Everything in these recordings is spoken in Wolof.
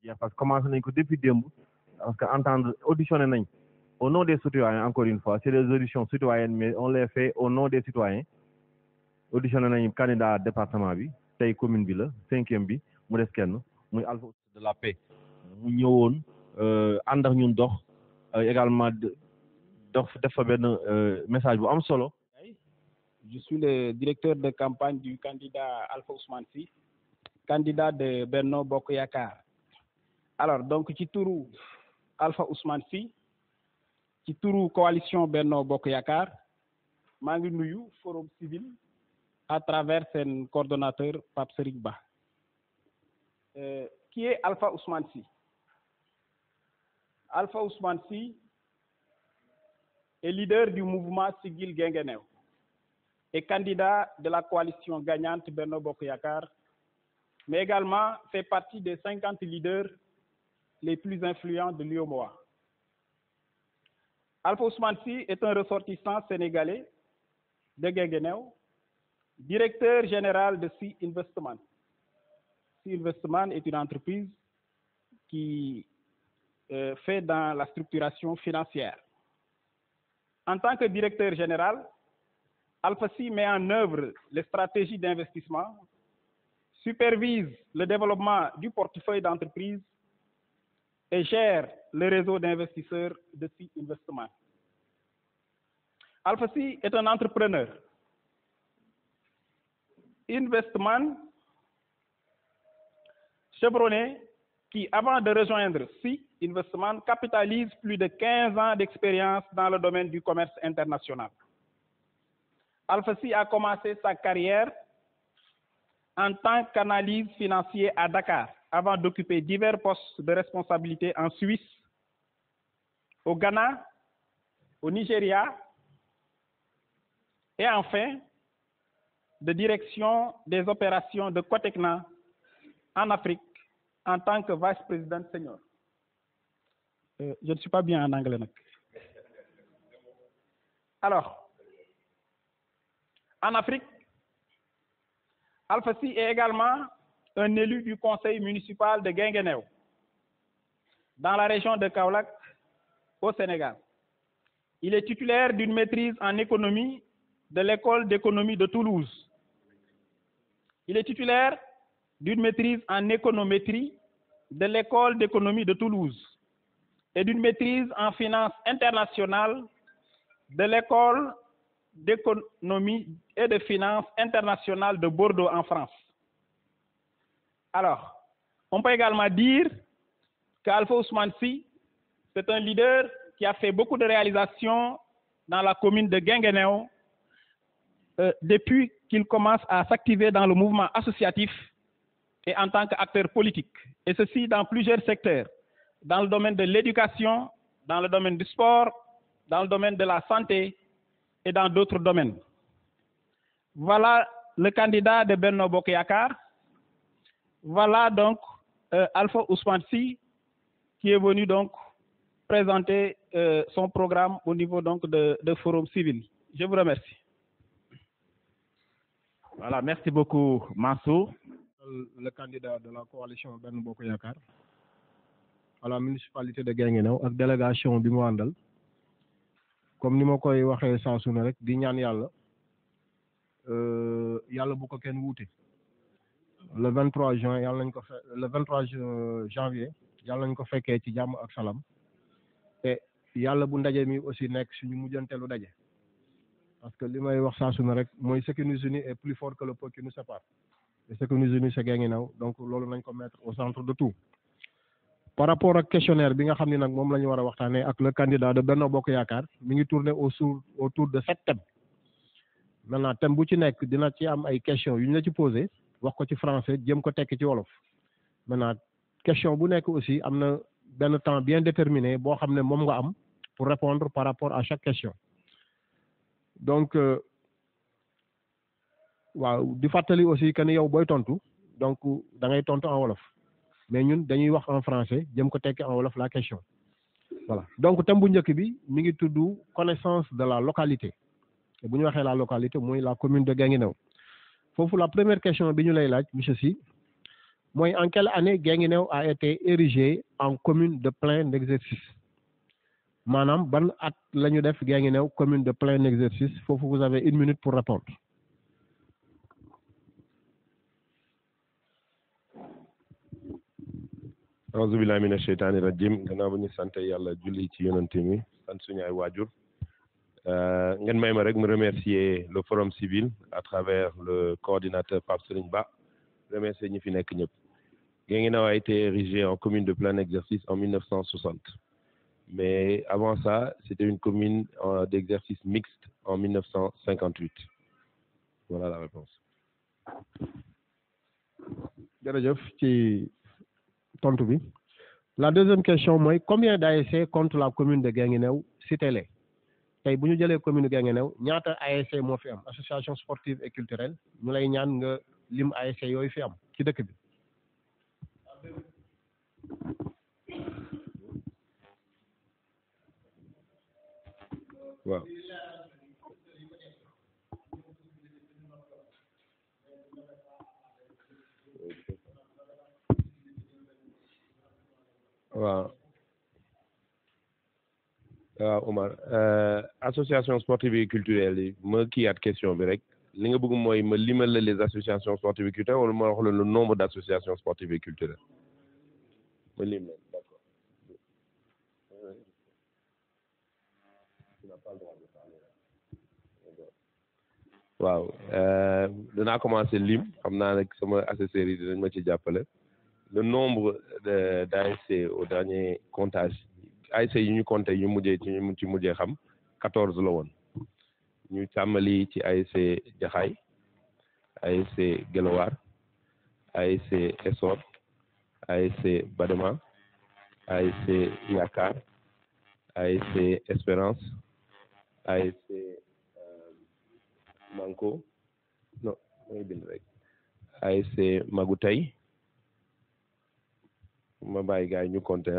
jeex parce que commencé nañ ko depuis démb parce que entendre auditionné nañ au nom des citoyens encore une fois c'est des auditions citoyennes mais on les fait au nom des citoyens auditionné nañ candidat département bi tey commune bi la 5e bi mu des kenn muy Alpha de la paix mu ñëwoon ànd ak ñun dox également dox def fa benn message bu am solo. Je suis le directeur de campagne du candidat Alpha Ousmane Sy, candidat de Benno Bokk Yakaar. Alors donc ci turu Alpha Ousmane Sy ci turu coalition Benno Bokk Yakaar maa ngi nuyu forum civil à travers seen coordonnateur Pape Serigne Ba. Qui est Alpha Ousmane Sy? Alpha Ousmane Sy est leader du mouvement Siggil Guinguinéo et candidat de la coalition gagnante Benno Bokk Yakaar, mais également fait partie des 50 leaders les plus influents de l'UEMOA. Alpha Ousmane Sy est un ressortissant sénégalais de Guinguinéo, directeur général de Sy Investment. Sy Investment est une entreprise qui fait dans la structuration financière. En tant que directeur général, Alpha Sy met en œuvre les stratégies d'investissement, supervise le développement du portefeuille d'entreprise et gère le réseau d'investisseurs de Sy Investment. Alpha Sy est un entrepreneur. Investment chevronné qui, avant de rejoindre Sy Investment, capitalise plus de 15 ans d'expérience dans le domaine du commerce international. Alpha Sy a commencé sa carrière en tant qu'analyste financier à Dakar, avant d'occuper divers postes de responsabilité en Suisse, au Ghana, au Nigeria, et enfin de direction des opérations de Cotecna en Afrique en tant que vice-président senior. Je ne suis pas bien en anglais. Alors, en Afrique, Alpha Sy est également un élu du conseil municipal de Guinguinéo, dans la région de Kaolack, au Sénégal. Il est titulaire d'une maîtrise en économie de l'école d'économie de Toulouse. Il est titulaire d'une maîtrise en économétrie de l'école d'économie de Toulouse et d'une maîtrise en finance internationale de l'école d'économie et de finance internationale de Bordeaux en France. Alors, on peut également dire qu'Alpha Ousmane Sy, c'est un leader qui a fait beaucoup de réalisations dans la commune de Guinguinéo depuis qu'il commence à s'activer dans le mouvement associatif et en tant qu'acteur politique, et ceci dans plusieurs secteurs, dans le domaine de l'éducation, dans le domaine du sport, dans le domaine de la santé et dans d'autres domaines. Voilà le candidat de Benno Bokk Yakaar. Voilà donc Alpha Ousmane Sy qui est venu donc présenter son programme au niveau donc de Forum Civil. Je vous remercie. Voilà, merci beaucoup Mansour. Le candidat de la coalition Benno Bokk Yakaar à la municipalité de Guinguinéo ak délégation bi mu àndal comme ni ma koy waxee saa su ne rek di ñaan yàlla yàlla bu ko kenn wuute le 23 juin yàlla nañ ko le 23 janvier yàlla nañ ko fekkee ci jàmm ak salaam te yàlla bu ndaje mi aussi nekk suñu mujjanteelu daje parce que li may wax saa su ne rek mooy ce qui nous unit est plus fort que le peu qui nous sépare et ce qui nous unit c'est Guinguinéo donc loolu nañ ko mettre au centre de tout. Par rapport ak questionnaire bi nga xam ne nag moom la ñu war a waxtaanee ak le candidat de Benno Bokk Yakaar mi ngi tourner autour de 7 thèmes maintenant thème bu ci nekk dina ci am ay questions yu ñu la ci posé wax ko ci français jëm ko tekki ci wolof maintenant question bu nekk aussi am na benn temps bien déterminé boo xam ne moom nga am pour répondre par rapport à chaque question donc waaw di fàttali aussi que ni yow booy tontu donc da ngay tontu en wolof. Mais ñun dañuy wax en français jëm ko tekki en wolof la question voilà donc thème bu njëkk bi mi ngi tudd connaissance de la localité te bu ñu waxee la localité mooy la commune de Guinguinéo foofu la première question bi ñu lay laaj monsieur Sy mooy en quelle année Guinguinéo a été érigé en commune de plein exercice maanaam ban at la ñu def Guinguinéo commune de plein exercice foofu vous avez 1 minute pour répondre. auzu billahi mina sheytaani rajim gannaaw ba ñu sant yàlla julli ci yonante mi sant suñu ay waajur ngeen may ma rek me remercier le forum civil à travers le coordinateur Pape Serigne Ba remercier ñi fi nekk ñëpp. Guinguinéo a été érigé en commune de plein exercice en 1960 mais avant ça c'était une commune d'exercice mixte en 1958 voilà la réponse. jërëjëf ci tontu bi. La deuxième question mooy combien d'ASC compte la commune de Guinguinéo citez-les tey bu ñu jëlee commune de Guinguinéo ñaata ASC moo fi am association sportive et culturelle ñu lay ñaan nga lim ASC yooyu fi am ci dëkk bi. waaw waaw waaw Omar association sportive et culturelle yi ma kiiyaat question bi rek li nga bëgg mooy ma limal la les associations sportives et culturelles wala ma wax la le nombre d'associations sportives et culturelles ma lim leen d'accord. waaw dinaa commencer lim xam naa nag sama assesseurs yi dinañ ma ci jàppale. Le nombre d'ASC au dernier comptage ASC yi ñu compté ñu ci mujjee xam 14 la woon ñu tàmmali ci ASC Jaxaay ASC Gelwaar ASC Essor ASC Badema ASC Yaakaar ASC Espérance ASC Manko non mooy bind rek ASC Magutay ma bàyyi gars yi ñu compté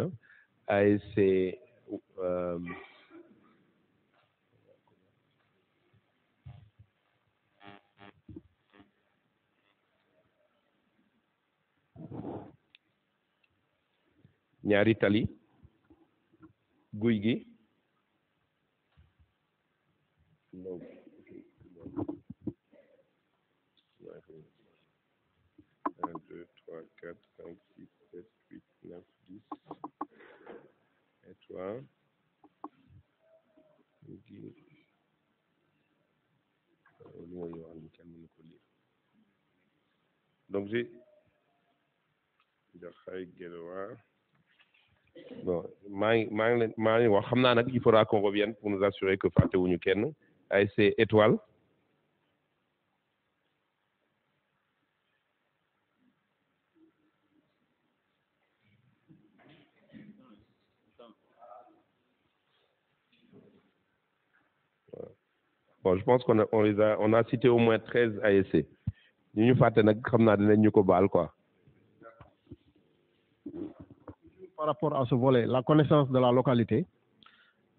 ASC ñaari tali guy gi un, deux, trois, quatre, cinq, six, sept, huit, 9, 10 et toi donc j'ai Jaxaay Guelwaar bon maa ngi wax xam naa nag il faudra qu'on revienne pour nous assurer que fàttewuñu kenn ASC Étoile bon je pense on a cité au moins 13 ASC ñu fàtte nag xam naa dinañ ñu ko baal quoi. Par rapport à ce volet, la connaissance de la localité.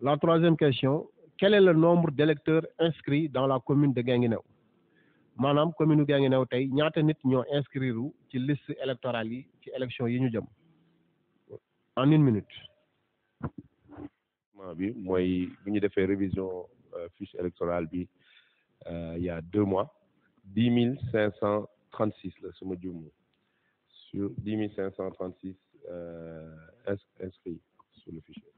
La troisième question, quel est le nombre d'électeurs inscrits dans la commune de Guinguinéo maanaam commune de Guinguinéo tey ñaata nit ñoo inscrire ci liste électorale yi ci élection yi ñu jëm en 1 minute. bi mooy bu ñu defee révision fiche électorale bi il y a 2 mois 10 536 la suma juum sur 10 536 inscrits sur le fichier.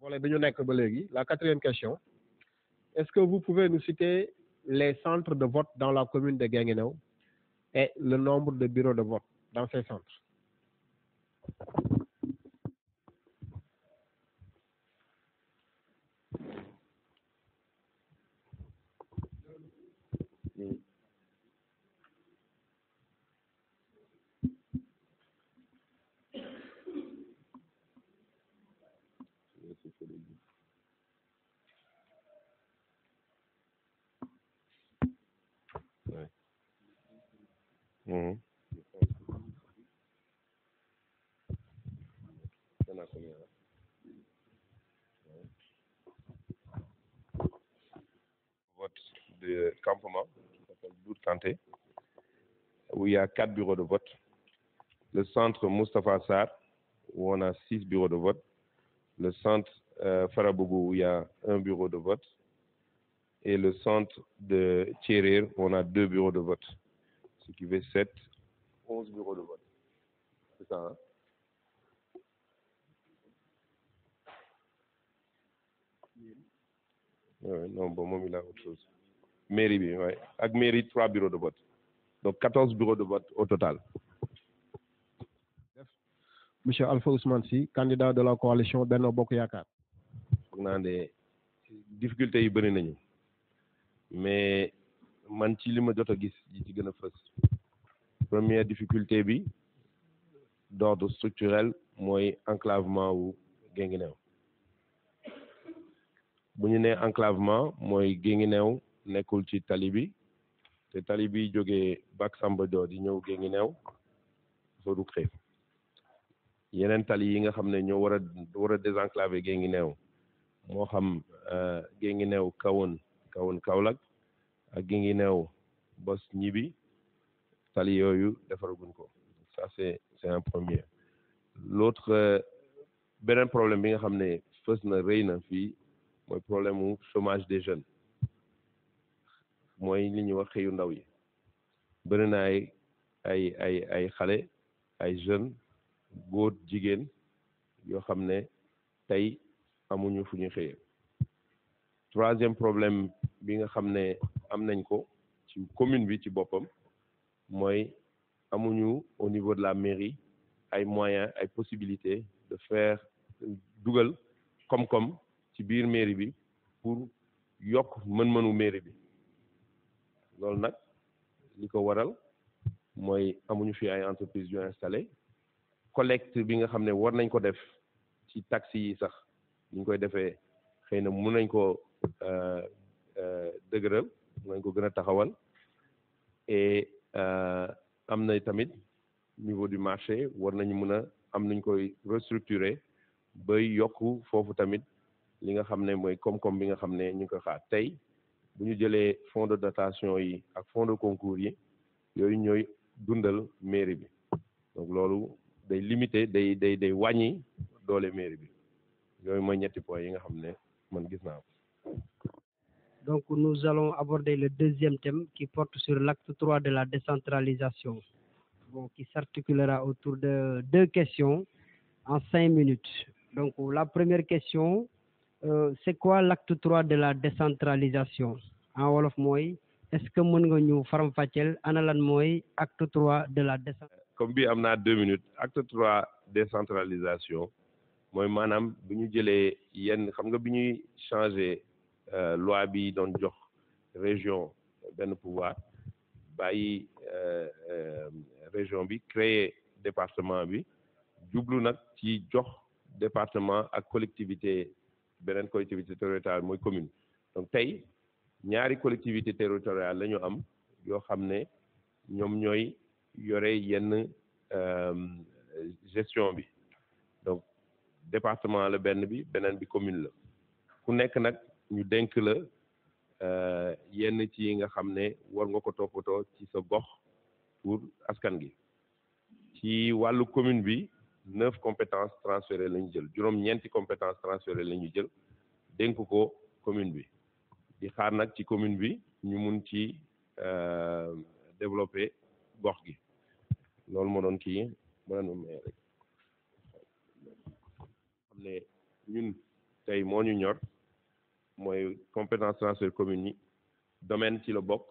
Volet bi ñu nekk ba léegi. La quatrième question, est-ce que vous pouvez nous citer les centres de vote dans la commune de Guinguinéo et le nombre de bureaux de vote dans ces centres? Vote de campement qui s'appelle Dour Kanté où il y a 4 bureaux de vote. Le centre Moustapha Sarr, où on a 6 bureaux de vote. Le centre Farabougou, où il y a 1 bureau de vote. Et le centre de Tchérir, où on a 2 bureaux de vote. Ce qui fait 7, 11 bureaux de vote. C'est ça, hein? Ouais, non, bon, moi, il a autre chose. Mairie, oui, ouais. Avec mairie, 3 bureaux de vote. Donc 14 bureaux de vote au total. Monsieur Alpha Ousmane Sy, candidat de la coalition Benno Bokk Yaakaar. foog naa ne difficulté yi bëri nañu mais man ci li ma jot a gis yi ci gën a fës première difficulté bi d'ordre structurel mooy enclavement wu Guinguinéo bu ñu nee enclavement mooy Guinguinéo nekkul ci tali bi te tali bi jógee Bac Samba Dior di ñëw Guinguinéo dafa ruqee yeneen tali yi nga xam ne ñoo war a désenclaver Guinguinéo moo xam Guinguinéo Kahone Kaolack ak Guinguinéo Bos Ñibi tali yooyu defaraguñ ko ça c'est un premier. L'autre beneen problème bi nga xam ne fës na rëy na fii mooy problème mu chômage des jeunes mooy li ñuy wax xëyu ndaw yi bëri na ay xale ay jeunes góor jigéen yoo xam ne tey amuñu fu ñu xëyee. Troisième problème bi nga xam ne am nañ ko ci commune bi ci boppam mooy amuñu au niveau de la mairie ay moyens ay possibilités de faire dugal koom-koom ci biir mairie bi pour yokk mën-mënu mairie bi loolu nag li ko waral mooy amuñu fi ay entreprises yu installé collecte bi nga xam ne war nañ ko def ci taxi yi sax ni ñu koy defee xëy na mun nañ ko dëgëral mun nañ ko gën a taxawal et am na tamit niveau du marché war nañu mën a am nuñ koy restructurer bay yokk foofu tamit li nga xam ne mooy koom-koom bi nga xam ne ñu ngi ko xaar tey bu ñu jëlee fonds de dotation yi ak fonds de concours yi yooyu ñooy dundal mairie bi donc loolu day limiter day wàññi doole mairie bi yooyu mooy ñetti points yi nga xam ne man gis naa ko. Donc nous allons aborder le deuxième thème qui porte sur l'acte 3 de la décentralisation, qui s'articulera autour de 2 questions en 5 minutes. Donc la première question, c'est quoi l'acte 3 de la décentralisation? En wolof mooy est-ce que mën nga ñu faram-fàcceel ana lan mooy acte 3 de la décentralisation? Comme bi am naa 2 minutes acte 3 décentralisation mooy maanaam bu ñu jëlee yenn xam nga bi ñuy changer loi bi doon jox région benn pouvoir bàyyi région bi créer département bi jublu nag ci jox département ak collectivité beneen collectivité territoriale mooy commune donc tey ñaari collectivité territoriale la ñu am yoo xam ne ñoom ñooy yore yenn gestion bi donc département la benn bi beneen bi commune la ku nekk nag ñu dénk la yenn ci nga xam ne war nga ko toppatoo ci sa gox pour askan gi ci wàllu commune bi 9 compétences transférées la ñu jël juróom-ñeenti compétences transférées la ñu jël dénk ko commune bi di xaar nag ci commune bi ñu mun ci développer gox gi loolu moo doon kii mënanu may rek xam ne ñun tey moo ñu ñor mooy compétence transfert commune yi domaine ci la bokk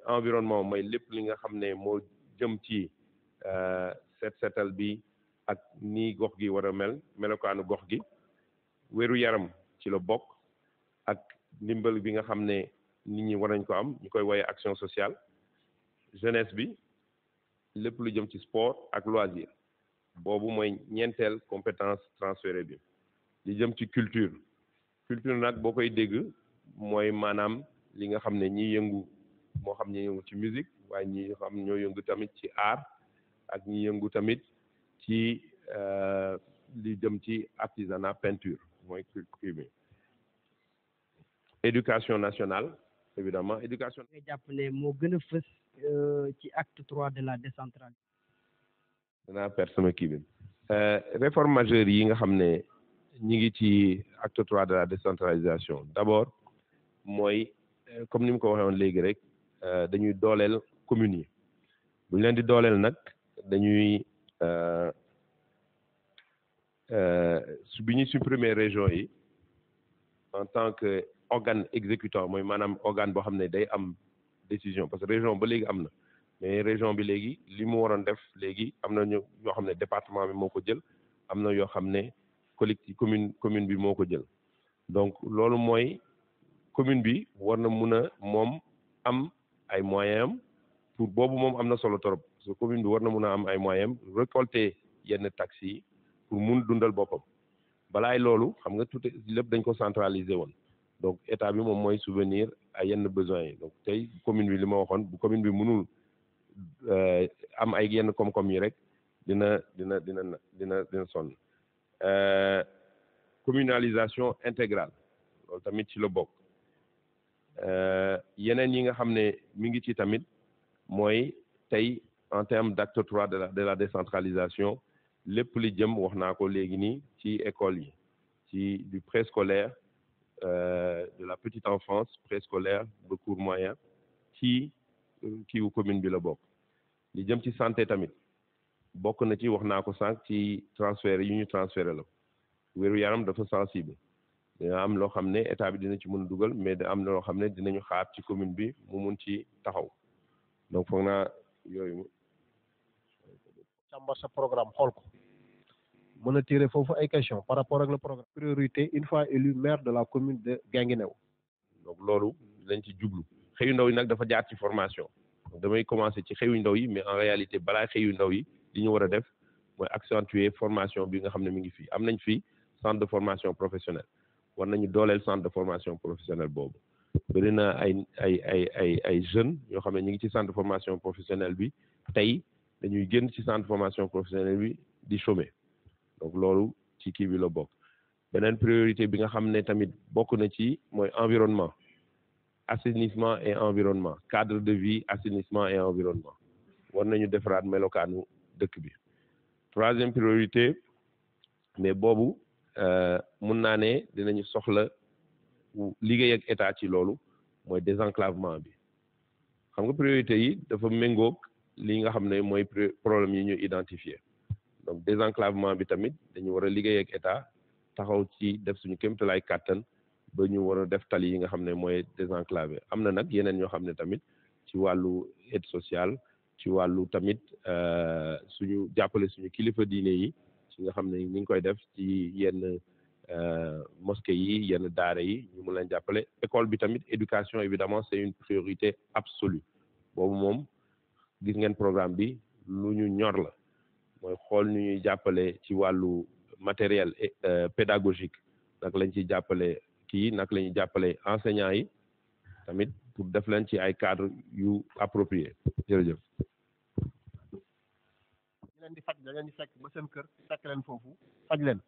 environnement mooy lépp li nga xam ne moo jëm ci setal bi ak ni gox gi war a melokaanu gox gi wéru yaram ci la bokk ak ndimbal bi nga xam ne nit ñi war nañ ko am ñu koy woowee action sociale jeunesse bi lépp lu jëm ci sport ak loisir boobu mooy ñeenteel compétence transférée bi li jëm ci culture nag boo koy dégg mooy maanaam li nga xam ne ñi yëngu moo xam ñi yëngu ci musique waaye ñi xam ñoo yëngu tamit ci art ak ñi yëngu tamit ci li jëm ci artisanat peinture mooy culture bi éducation nationale évidemment éducation. nga jàpp ne moo gën a fës ci acte 3 de la décentralisation. danaa perdre sama kii bi réforme majeure yi nga xam ne ñi ngi ci acte 3 de la décentralisation d'abord mooy comme ni mu ko waxee woon léegi rek dañuy dooleel communes yi bu ñu leen di dooleel nag dañuy bi ñuy supprimer région yi en tant que organe exécutant mooy maanaam organe boo xam ne day am décision parce que région ba léegi am na mais région bi léegi li mu waroon def léegi am na ñu yoo xam ne département bi moo ko jël am na yoo xam ne collectif commune bi moo ko jël donc loolu mooy commune bi war na mun a moom am ay moyens am pour boobu moom am na solo trop parce que commune bi war na mun a am ay moyens am récolter yenn taxes yi pour mun dundal boppam balaay loolu xam nga tout lépp dañ ko centraliser woon donc état bi moom mooy souvenir ay yenn besoins yi donc tey commune bi li ma waxoon bu commune bi mënul am ay yenn koom-koom yi rek dina sonn communalisation intégrale loolu tamit ci la bokk yeneen yi nga xam ne mi ngi ci tamit mooy tey en termes d'acte 3 de la décentralisation lépp li jëm wax naa ko léegi nii ci école yi ci du préscolaire de la petite enfance préscolaire ba cours moyen ci kiiwu commune bi la bokk li jëm ci santé tamit bokk na ci wax naa ko sànq ci transfert yi ñu transféré la wéru yaram dafa sensible dina am loo xam ne état bi dina ci mën a dugal mais da am loo xam ne dinañu xaar ci commune bi mu mun ci taxaw donc foog naa yooyu càmbar sa programme xool ko mën a tirer foofu ay questions par rapport ak le programme priorité une fois élu maire de la commune de Guinguinéo. donc loolu lañ ci jublu xëyu ndaw yi nag dafa jaar ci formation damay commencer ci xëyu ndaw yi mais en réalité balaa xëyu ndaw yi li ñu war a def mooy accentuer formation bi nga xam ne mi ngi fii am nañ fii centre de formation professionnelle war nañu dooleel centre de formation professionnelle boobu bëri na ay jeunes yoo xam ne ñu ngi ci centre de formation professionnelle bi tey dañuy génn ci centre de formation professionnelle bi di chômer donc loolu ci kii bi la bokk beneen priorité bi nga xam ne tamit bokk na ci mooy environnement assainissement et environnement cadre de vie assainissement et environnement war nañu defaraat melokaanu dëkk bi troisième priorité mais boobu mun naa ne dinañu soxla liggéey ak état ci loolu mooy désenclavement bi xam nga priorité yi dafa méngoog li nga xam ne mooy problème yi ñu identifier donc désenclavement bi tamit dañu war a liggéey ak état taxaw ci def suñu kéemtalaay kàttan ba ñu war a def tali yi nga xam ne mooy désenclavé am na nag yeneen ñoo xam ne tamit ci wàllu aide sociale ci wàllu tamit suñu jàppale suñu kilifa diine yi ci nga xam ne ñu ngi koy def ci yenn mosquée yi yenn daara yi ñu mun leen jàppale école bi tamit éducation évidemment c'est une priorité absolue boobu moom gis ngeen programme bi lu ñu ñor la mooy xool ñu ñuy jàppale ci wàllu matériel pédagogique nag lañ ci jàppale kii nag la ñuy jàppale enseignants yi tamit pour def leen ci ay cadre yu approprié jërëjëf. ñu leen di faj da leen di fekk ba seen kër fekk leen foofu faj leen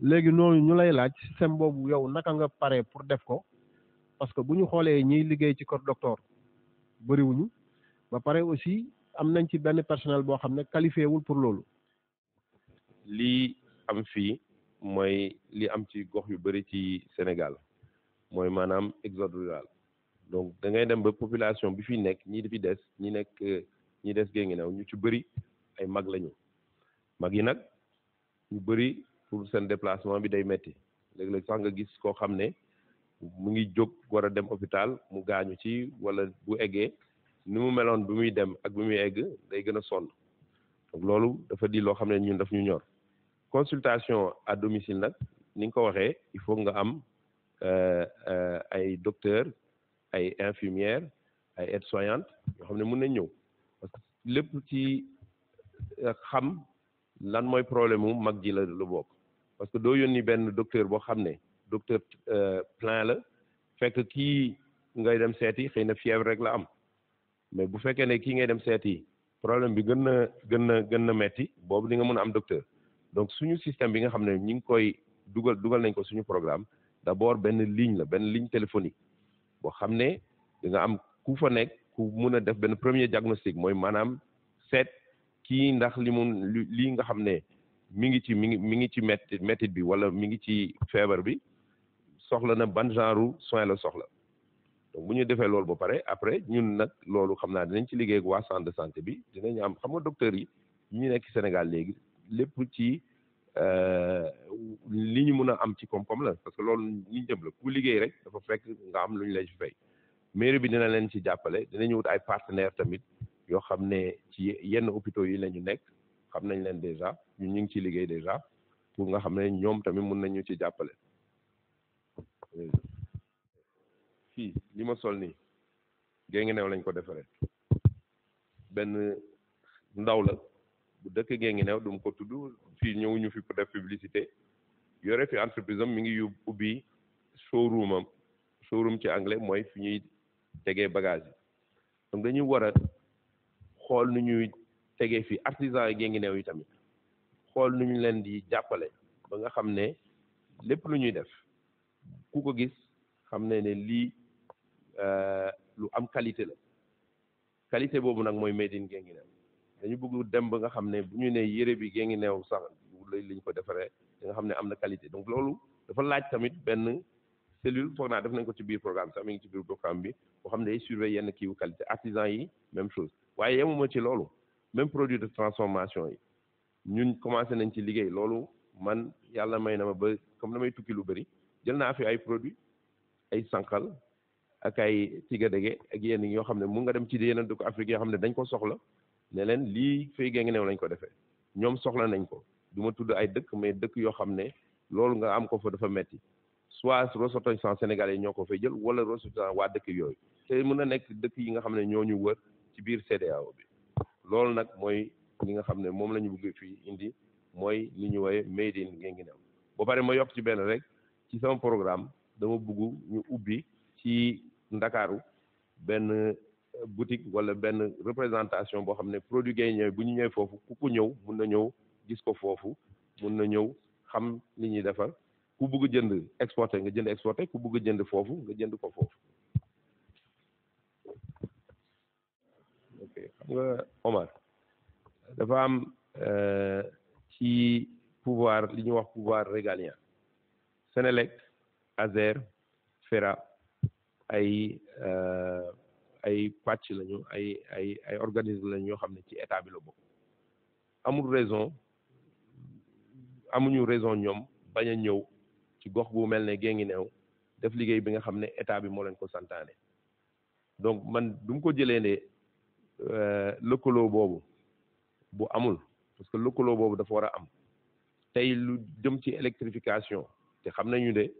léegi noonu ñu lay laaj système boobu yow naka nga pare pour def ko parce que bu ñu xoolee ñiy liggéey ci kër docteur bëriwuñu ba pare aussi am nañ ci benn personnel boo xam ne qualifié wul pour loolu. lii am fii mooy li am ci gox yu bëri ci Sénégal mooy maanaam exode rural donc da ngay dem ba population bi fi nekk ñi di fi des ñi des Guinguinéo ñu ci bëri ay mag lañu mag yi nag ñu bëri pour seen déplacement bi day metti léeg-léeg sax nga gis koo xam ne mu ngi jóg war a dem hôpital mu gaañu ci wala bu eggee ni mu meloon bi muy dem ak bi muy egg day gën a sonn donc loolu dafa di loo xam ne ñun daf ñu ñor consultation à domicile nag ni nga ko waxee il faut nga am ay docteur ay infirmière ay aide-soignante yoo xam ne mën nañ ñëw parce que lépp ci xam lan mooy problème mu mag ji la bokk parce que doo yónni benn docteur boo xam ne docteur plein la fekk kii ngay dem seeti xëy na fièvre rek la am mais bu fekkee ne kii ngay dem seeti problème bi gën na metti boobu di nga mën a am docteur donc suñu système bi nga xam ne ñi ngi koy dugal nañ ko suñu programme d'abord benn ligne téléphonique boo xam ne di nga am ku fa nekk ku mun a def benn premier diagnostic mooy maanaam seet kii ndax lii nga xam ne mi ngi ci métit bi wala mi ngi ci feebar bi soxla na ban genre soin la soxla donc bu ñu defee loolu ba pare après ñun nag loolu xam naa dinañ ci liggéey ak waa centre de santé bi dinañ am xam nga docteurs yi ñu nekk Sénégal léegi lépp ci li ñu mun a am ci koom-koom la parce que loolu ñu jëm la ku liggéey rek dafa fekk nga am lu ñu lay fay mairie bi dina leen ci jàppale dinañu wut ay partenaires tamit yoo xam ne ci yenn hôpitaux yi la ñu nekk xam nañ leen déjà ñun ñu ngi ciy liggéey déjà pour nga xam ne ñoom tamit mun nañu ci jàppale. fii li ma sol nii Guinguinéo lañ ko defaree benn ndaw la bu dëkk Guinguinéo du ma ko tudd fii ñëwuñu fi pour def publicité yore fi entreprise am mi ngi ubbi showroom ci anglais mooy fi ñuy tegee bagage yi donc dañuy war a xool nu ñuy tegee fi artisan yi Guinguinéo yi tamit xool nu ñu leen di jàppale ba nga xam ne lépp lu ñuy def ku ko gis xam ne lii lu am qualité la qualité boobu nag mooy made in Guinguinéo dañu bëgg dem ba nga xam ne bu ñu ne yére bi Guinguinéo sax liñ ko defaree da nga xam ne am na qualité donc loolu dafa laaj tamit benn cellule foog naa def nañ ko ci biir programme sax mi ngi ci biir programme bi boo xam ne day surveiller yenn kiiwu qualité artisan yi même chose waaye yemuma ci loolu même produit de transformation yi ñun commencé nañ ci liggéey loolu man yàlla may na ma ba comme damay tukki lu bëri jël naa fi ay produits ay sànqal ak ay tigadege ak yenn yoo xam ne mun nga dem ci yeneen dëkk Afrique yoo xam ne dañ ko soxla ne leen lii fay Guinguinéo lañ ko defee ñoom soxla nañ ko du ma tudd ay dëkk mais dëkk yoo xam ne loolu nga am ko fa dafa metti soit ressortissants sénégalais ñoo ko fay jël wala ressortissants waa dëkk yooyu te mën na nekk dëkk yi nga xam ne ñoo ñu wër ci biir CEDEAO bi loolu nag mooy li nga xam ne moom la ñu bëgg fii indi mooy li ñu woowee made in Guinguinéo ba pare ma yokk ci benn rek ci sama programme dama bëgg ñu ubbi ci Ndakaaru benn boutique wala benn représentation boo xam ne produit Guinguinéo bu ñu ñëwee foofu ku ko ñëw mun na ñëw gis ko foofu mun na ñëw xam li ñuy defar ku bëgg jënd exporté nga jënd exporté ku bëgg jënd foofu nga jënd ko foofu. ok xam nga Omar dafa am ci pouvoir li ñuy wax pouvoir régalien Sénélec Azer Fera ay pàcc lañu ay organisme lañu yoo xam ne ci état bi la bokk amuñu raison ñoom bañ a ñëw ci gox bu mel ne Guinguinéo def liggéey bi nga xam ne état bi moo leen ko santaane donc man du mu ko jëlee ne lëkkaloo boobu bu amul parce que lëkkaloo boobu dafa war a am tey lu jëm ci électrification te xam nañu de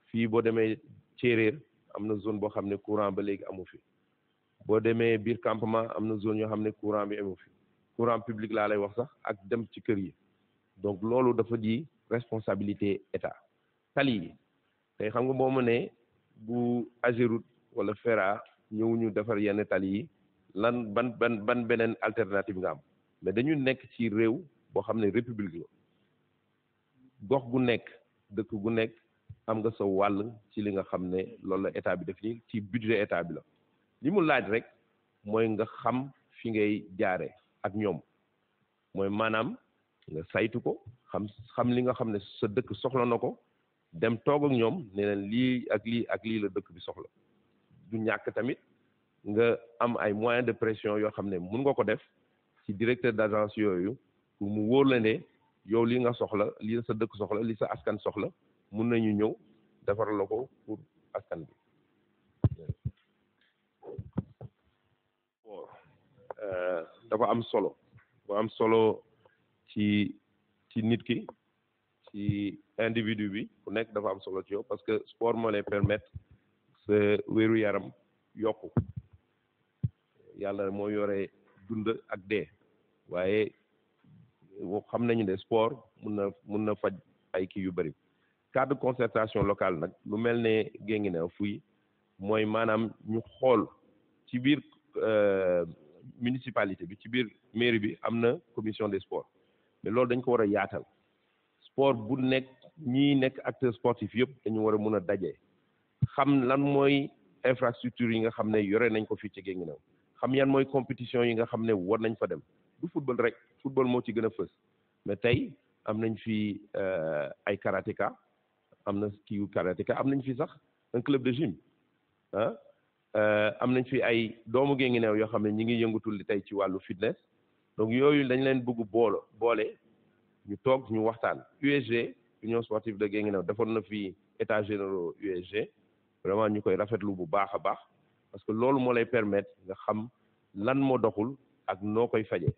fii boo demee Céréer am na zone boo xam ne courant ba léegi amu fi boo demee biir campement am na zone yoo xam ne courant bi amu fi courant public laa lay wax sax ak dem ci kër yi donc loolu dafa di responsabilité état tali yi tey xam nga boo ma ne bu Ageroute wala Fera ñëwuñu defar yenn tali yi lan ban beneen alternative nga am mais dañu nekk ci réew boo xam ne république la gox gu nekk dëkk gu nekk am nga sa wàll ci li nga xam ne loolu la état bi def nii ci budget état bi la li mu laaj rek mooy nga xam fi ngay jaare ak ñoom mooy maanaam nga saytu ko xam li nga xam ne sa dëkk soxla na ko dem toog ak ñoom ne leen lii ak lii la dëkk bi soxla du ñàkk tamit nga am ay moyens de pression yoo xam ne mun nga ko def ci directeur d'agence yooyu pour mu wóor la ne yow li nga soxla li sa dëkk soxla li sa askan soxla mun nañu ñëw defar la ko pour askan bi dafa am solo ci nit ki ci individu bi ku nekk dafa am solo ci yow parce que sport moo lay permettre sa wéru yaram yokku yàlla moo yore dund ak dee waaye xam nañu ne sport mun na faj ay kii yu bëri cadre de concertation locale nag lu mel ne Guinguinéo fuy mooy maanaam ñu xool ci biir municipalité bi ci biir mairie bi am na commission des sports mais loolu dañ ko war a yaatal sport bu nekk ñii nekk acteur sportif yëpp dañu war a mun a daje xam lan mooy infrastructure yi nga xam ne yore nañ ko fii ci Guinguinéo xam yan mooy compétition yi nga xam ne war nañ fa dem du football rek football moo ci gën a fës mais tey am nañ fi ay karatéka am na kii karatéka am nañ fi sax un club de gym ah am nañ fi ay doomu Guinguinéo yoo xam ne ñi ngi yëngatul li tey ci wàllu fitness donc yooyu dañ leen bëgg boole ñu toog ñu waxtaan USG Union sportive de Guinguinéo defoon na fi états généraux USG vraiment ñu koy rafetlu bu baax a baax parce que loolu moo lay permettre nga xam lan moo doxul ak noo koy fajee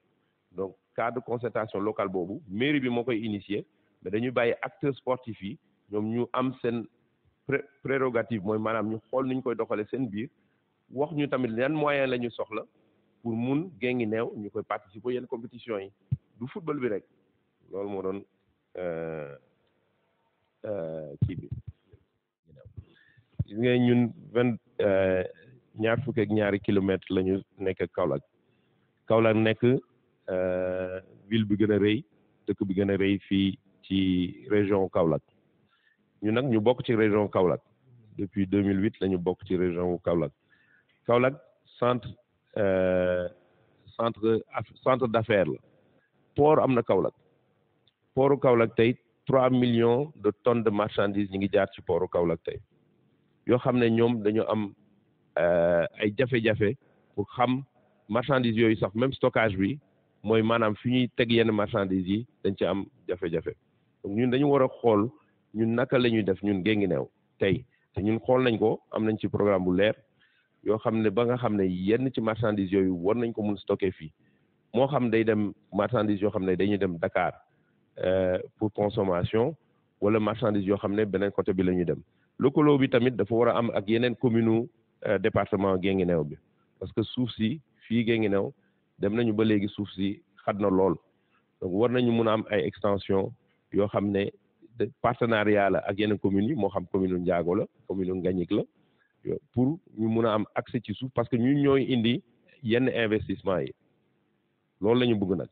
donc cadre de concertation locale boobu mairie bi moo koy initier mais dañuy bàyyi acteurs sportifs yi ñoom ñu am seen prérogative mooy maanaam ñu xool ni ñu koy doxalee seen biir wax ñu tamit yan moyen la ñu soxla pour mun Guinguinéo ñu koy participer yenn compétition yi du football bi rek loolu moo doon kii bi gis nga ñun ñaar fukk ak ñaari kilomètres la ñu nekk ak Kaolack nekk ville bi gën a rëy dëkk bi gën a rëy fii ci région Kaolack ñu nag ñu bokk ci région Kaolack depuis 2008 la ñu bokk ci région Kaolack centre d'affaires la port am na portu Kaolack tey 3 millions de tonnes de marchandises ñi ngi jaar ci portu Kaolack tey yoo xam ne ñoom dañu am ay jafe-jafe pour xam marchandises yooyu sax même stockage bi mooy maanaam fi ñuy teg yenn marchandises yi dañ ci am jafe-jafe donc ñun dañu war a xool ñun naka la ñuy def ñun Guinguinéo tey te ñun xool nañ ko am nañ ci programme bu leer yoo xam ne ba nga xam ne yenn ci marchandises yooyu war nañ ko mun stocké fii moo xam day dem marchandises yoo xam ne dañuy dem Dakar pour consommation wala marchandises yoo xam ne beneen côté bi la ñuy dem lëkkaloo bi tamit dafa war a am ak yeneen commune département Guinguinéo bi parce que suuf si fii Guinguinéo dem nañu ba léegi suuf si xat na lool donc war nañu mun a am ay extension yoo xam ne partenariat la ak yeneen communes yi moo xam commune Ndiago la commune Ngagnick la pour ñu mun a am accès ci suuf parce que ñun ñooy indi yenn investissement yi loolu la ñu bëgg nag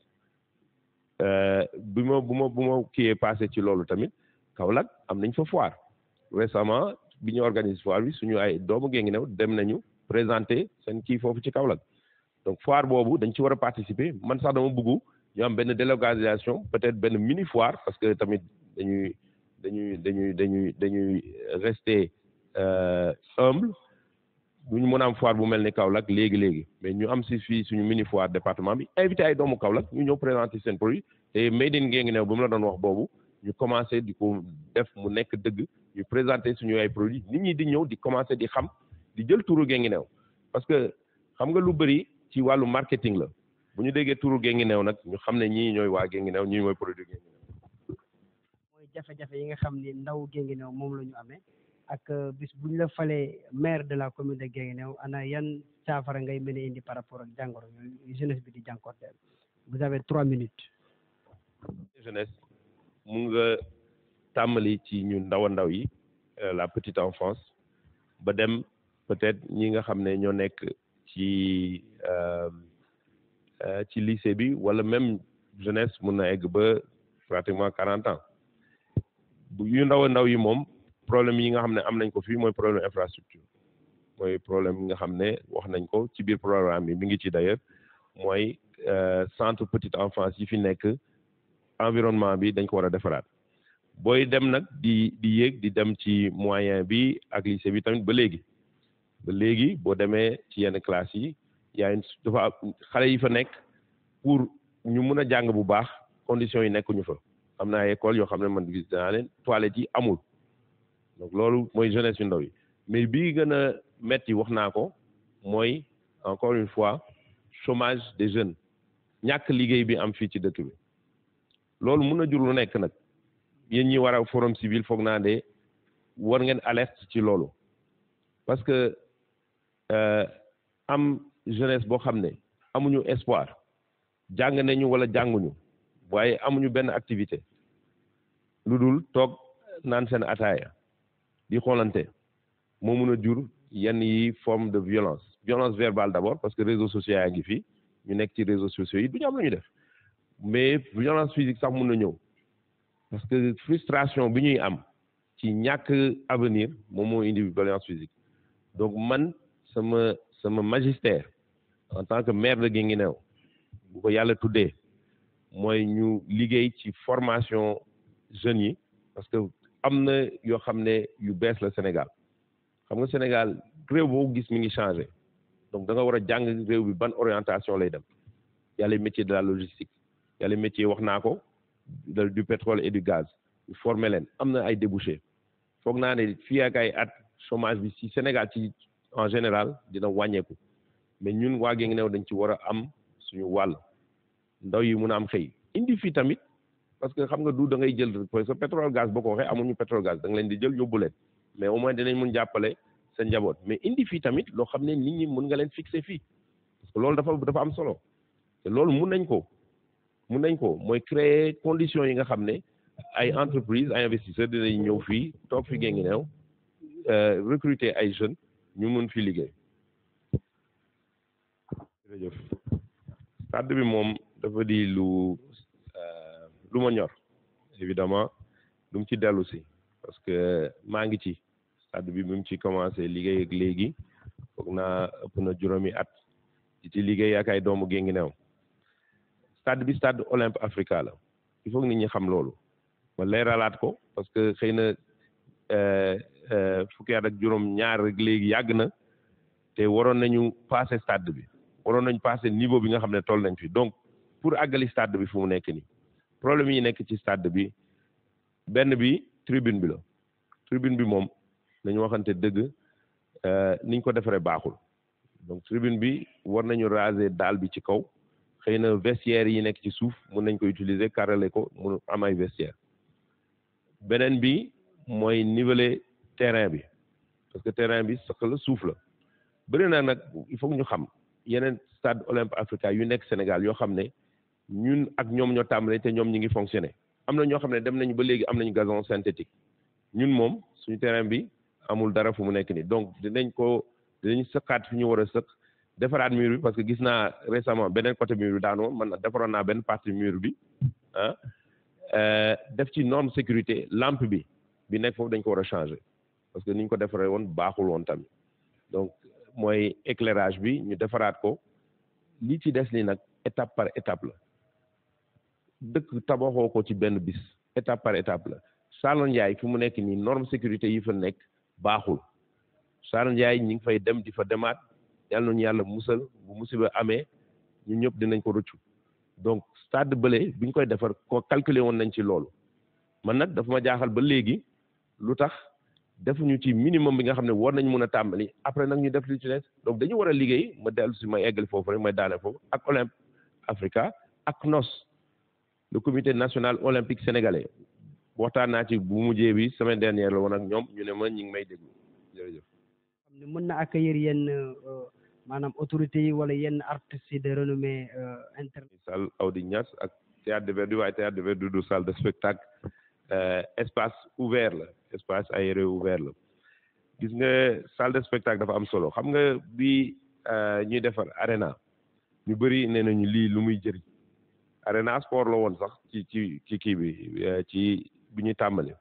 bu ma kiyee passé ci loolu tamit Kaolack am nañ fa foire récemment bi ñu organise foire bi suñu ay doomu Guinguinéo dem nañu présenter seen kii foofu ci Kaolack donc foire boobu dañ ci war a participer man sax dama bëgg ñu am benn délocalisation peut-être benn mini foire parce que tamit dañuy rester humble bu ñu mën a am foire bu mel ni Kaolack léegi mais ñu am si fii suñu mini foire département bi invité ay doomu Kaolack ñu ñëw présenter seen produit te Made in Guinguinéo bu mu la doon wax boobu ñu commencé di ko def mu nekk dëgg ñu présenter suñu ay produits nit ñi di ñëw di commencé di xam di jël turu Guinguinéo parce que xam nga lu bëri ci wàllu marketing la bu ñu déggee turu Guinguinéo nag ñu xam ne ñii ñooy waa Guinguinéo ñii mooy produit Guinguinéo. mooy jafe-jafe yi nga xam ni ndaw Guinguinéo moom la ñu amee ak bis bu ñu la falee maire de la commune de Guinguinéo ana yan saafara ngay mën a indi par rapport ak jàngoro yooyu jeunesse bi di jànkonteel. Vous avez 3 minutes. jeunesse mu nga tàmbali ci ñu ndaw yi la petite enfance ba dem peut-être ñi nga xam ne ñoo nekk ci lycée bi wala même jeunesse mun na egg ba pratiquement 40 ans bu yu ndaw yi moom problème yi nga xam ne am nañ ko fii mooy problème infrastructure mooy problème yi nga xam ne wax nañ ko ci biir programme bi mi ngi ci d'ailleurs mooy centre petite enfance yi fi nekk environnement bi dañ ko war a defaraat booy dem nag di yéeg di dem ci moyen bi ak lycée bi tamit ba léegi boo demee ci yenn classe yi dafa xale yi fa nekk pour ñu mun a jàng bu baax conditions yi nekkuñu fa am na ay école yoo xam ne man gis naa leen toilettes yi amul donc loolu mooy jeunesse yu ndaw yi mais bii gën a metti wax naa ko mooy encore une fois chômage des jeunes ñàkk liggéey bi am fii ci dëkk bi loolu mun na jur lu nekk nag yéen ñi war a forum civil foog naa de war ngeen alerte ci loolu parce que am jeunesse boo xam ne amuñu espoir jàng nañu wala jànguñu waaye amuñu benn activité lu dul toog naan seen ataaya di xoolante moo mun a jur yenn yi forme de violence verbale d'abord parce que réseaux sociaux yaa ngi fi ñu nekk ci réseaux sociaux yi du ñu am lu ñu def mais violence physique sax mun na ñëw parce que frustration bi ñuy am ci ñàkk avenir moom moo indi violence physique donc man sama magistère en tant que maire de Guinguinéo bu ko yàlla tuddee mooy ñu liggéey ci formation jeunes yi parce que am na yoo xam ne yu bees la Sénégal xam nga Sénégal réew boo gis mi ngi changé donc da nga war a jàng réew bi ban orientation lay dem y a les métiers de la logistique y a les métiers wax naa ko du pétrole et du gaz ñu former leen am na ay débouchés foog naa ne fii ak ay at chômage bi ci Sénégal ci en général dina wàññeeku mais ñun waa Guinguinéo dañ ci war a am suñu wàll ndaw yi mun a am xëy indi fii tamit parce que xam nga du da ngay jël parce que pétrole gaz boo ko waxee amuñu pétrole gaz da nga leen di jël yóbbu leen mais au moins dinañ mun jàppale sa njaboot mais indi fii tamit loo xam ne nit ñi mun nga leen fixer fii parce que loolu dafa am solo te loolu mun nañ ko mooy créer conditions yi nga xam ne ay entreprises ay investisseurs dinañ ñëw fii toog fi Guinguinéo recruter ay jeunes ñu mun fi liggéey. jërëjëf stade bi moom dafa di lu ma ñor évidemment lu mu ci dellu si parce que maa ngi ci stade bi mu ci commencé liggéey ak léegi foog naa ëpp na juróomi at ci liggéey ak ay doomu Guinguinéo stade bi stade Olympe Africa la il faut que nit ñi xam loolu ma leeralaat ko parce que xëy na fukki at ak juróom ñaar rek léegi yàgg na te waroon nañu passé stade bi waroon nañu passé niveau bi nga xam ne toll nañ fi donc pour àggali stade bi fu mu nekk nii problème yi nekk ci stade bi benn bi tribune bi la tribune bi moom nañu waxante dëgg niñ ko defaree baaxul donc tribune bi war nañu raser daal bi ci kaw xëy na vestiaire yi nekk ci suuf mun nañ ko utiliser carrelé ko mun am ay vestiaire beneen bi mooy niveler terrain bi parce que terrain bi sax la suuf la bëri na nag il faut ñu xam yeneen stade Olympe Africa yu nekk Sénégal yoo xam ne ñun ak ñoom ñoo tàmbalee te ñoom ñi ngi fonctionner am na ñoo xam ne dem nañu ba léegi am nañu gazon synthétique ñun moom suñu terrain bi amul dara fu mu nekk nii donc dinañ sëqaat fi ñu war a sëq defaraat mur bi parce que gis naa récemment beneen côté mur bi daanoo man defaroon naa benn partie mur bi def ci norme sécurité lampe bi nekk foofu dañ ko war a changer parce que ni ñu ko defaree woon baaxul woon tamit donc mooy éclairage bi ñu defaraat ko li ci des ni nag étape par étape la dëkk tabaxoo ko ci benn bis étape par étape la Saalum Ndiaye fi mu nekk nii norme sécurité yi fa nekk baaxul Saalum Ndiaye ñi ngi fay dem di fa demaat yàlla nañu yàlla musal bu musiba amee ñun ñëpp dinañ ko rëccu donc stade bële bi ñu koy defar ko calculer woon nañ ci loolu man nag dafa ma jaaxal ba léegi lu tax defuñu ci minimum bi nga xam ne war nañ mën a tàmbali après nag ñu def li ci des donc dañu war a liggéey ma dellu si may eggali foofu rek may daane foofu ak Olympe Africa ak NOS le comité national olympique sénégalais waxtaan naa ci bu mujjee bi semaine dernière la woon ak ñoom ñu ne ma ñu ngi may déglu jërëjëf. xam ne mën na accueillir yenn maanaam autorités yi wala yenn artistes yi de renommée internationale. salle Audi Niass ak théâtre de verdure waaye théâtre de verdure du salle de spectacle espace ouvert la espace aéré ouvert la gis nga salle de spectacle dafa am solo xam nga bi ñuy defar arena ñu bëri nee nañu lii lu muy jëriñ arena sport la woon sax ci kii bi ci bi ñuy tàmbali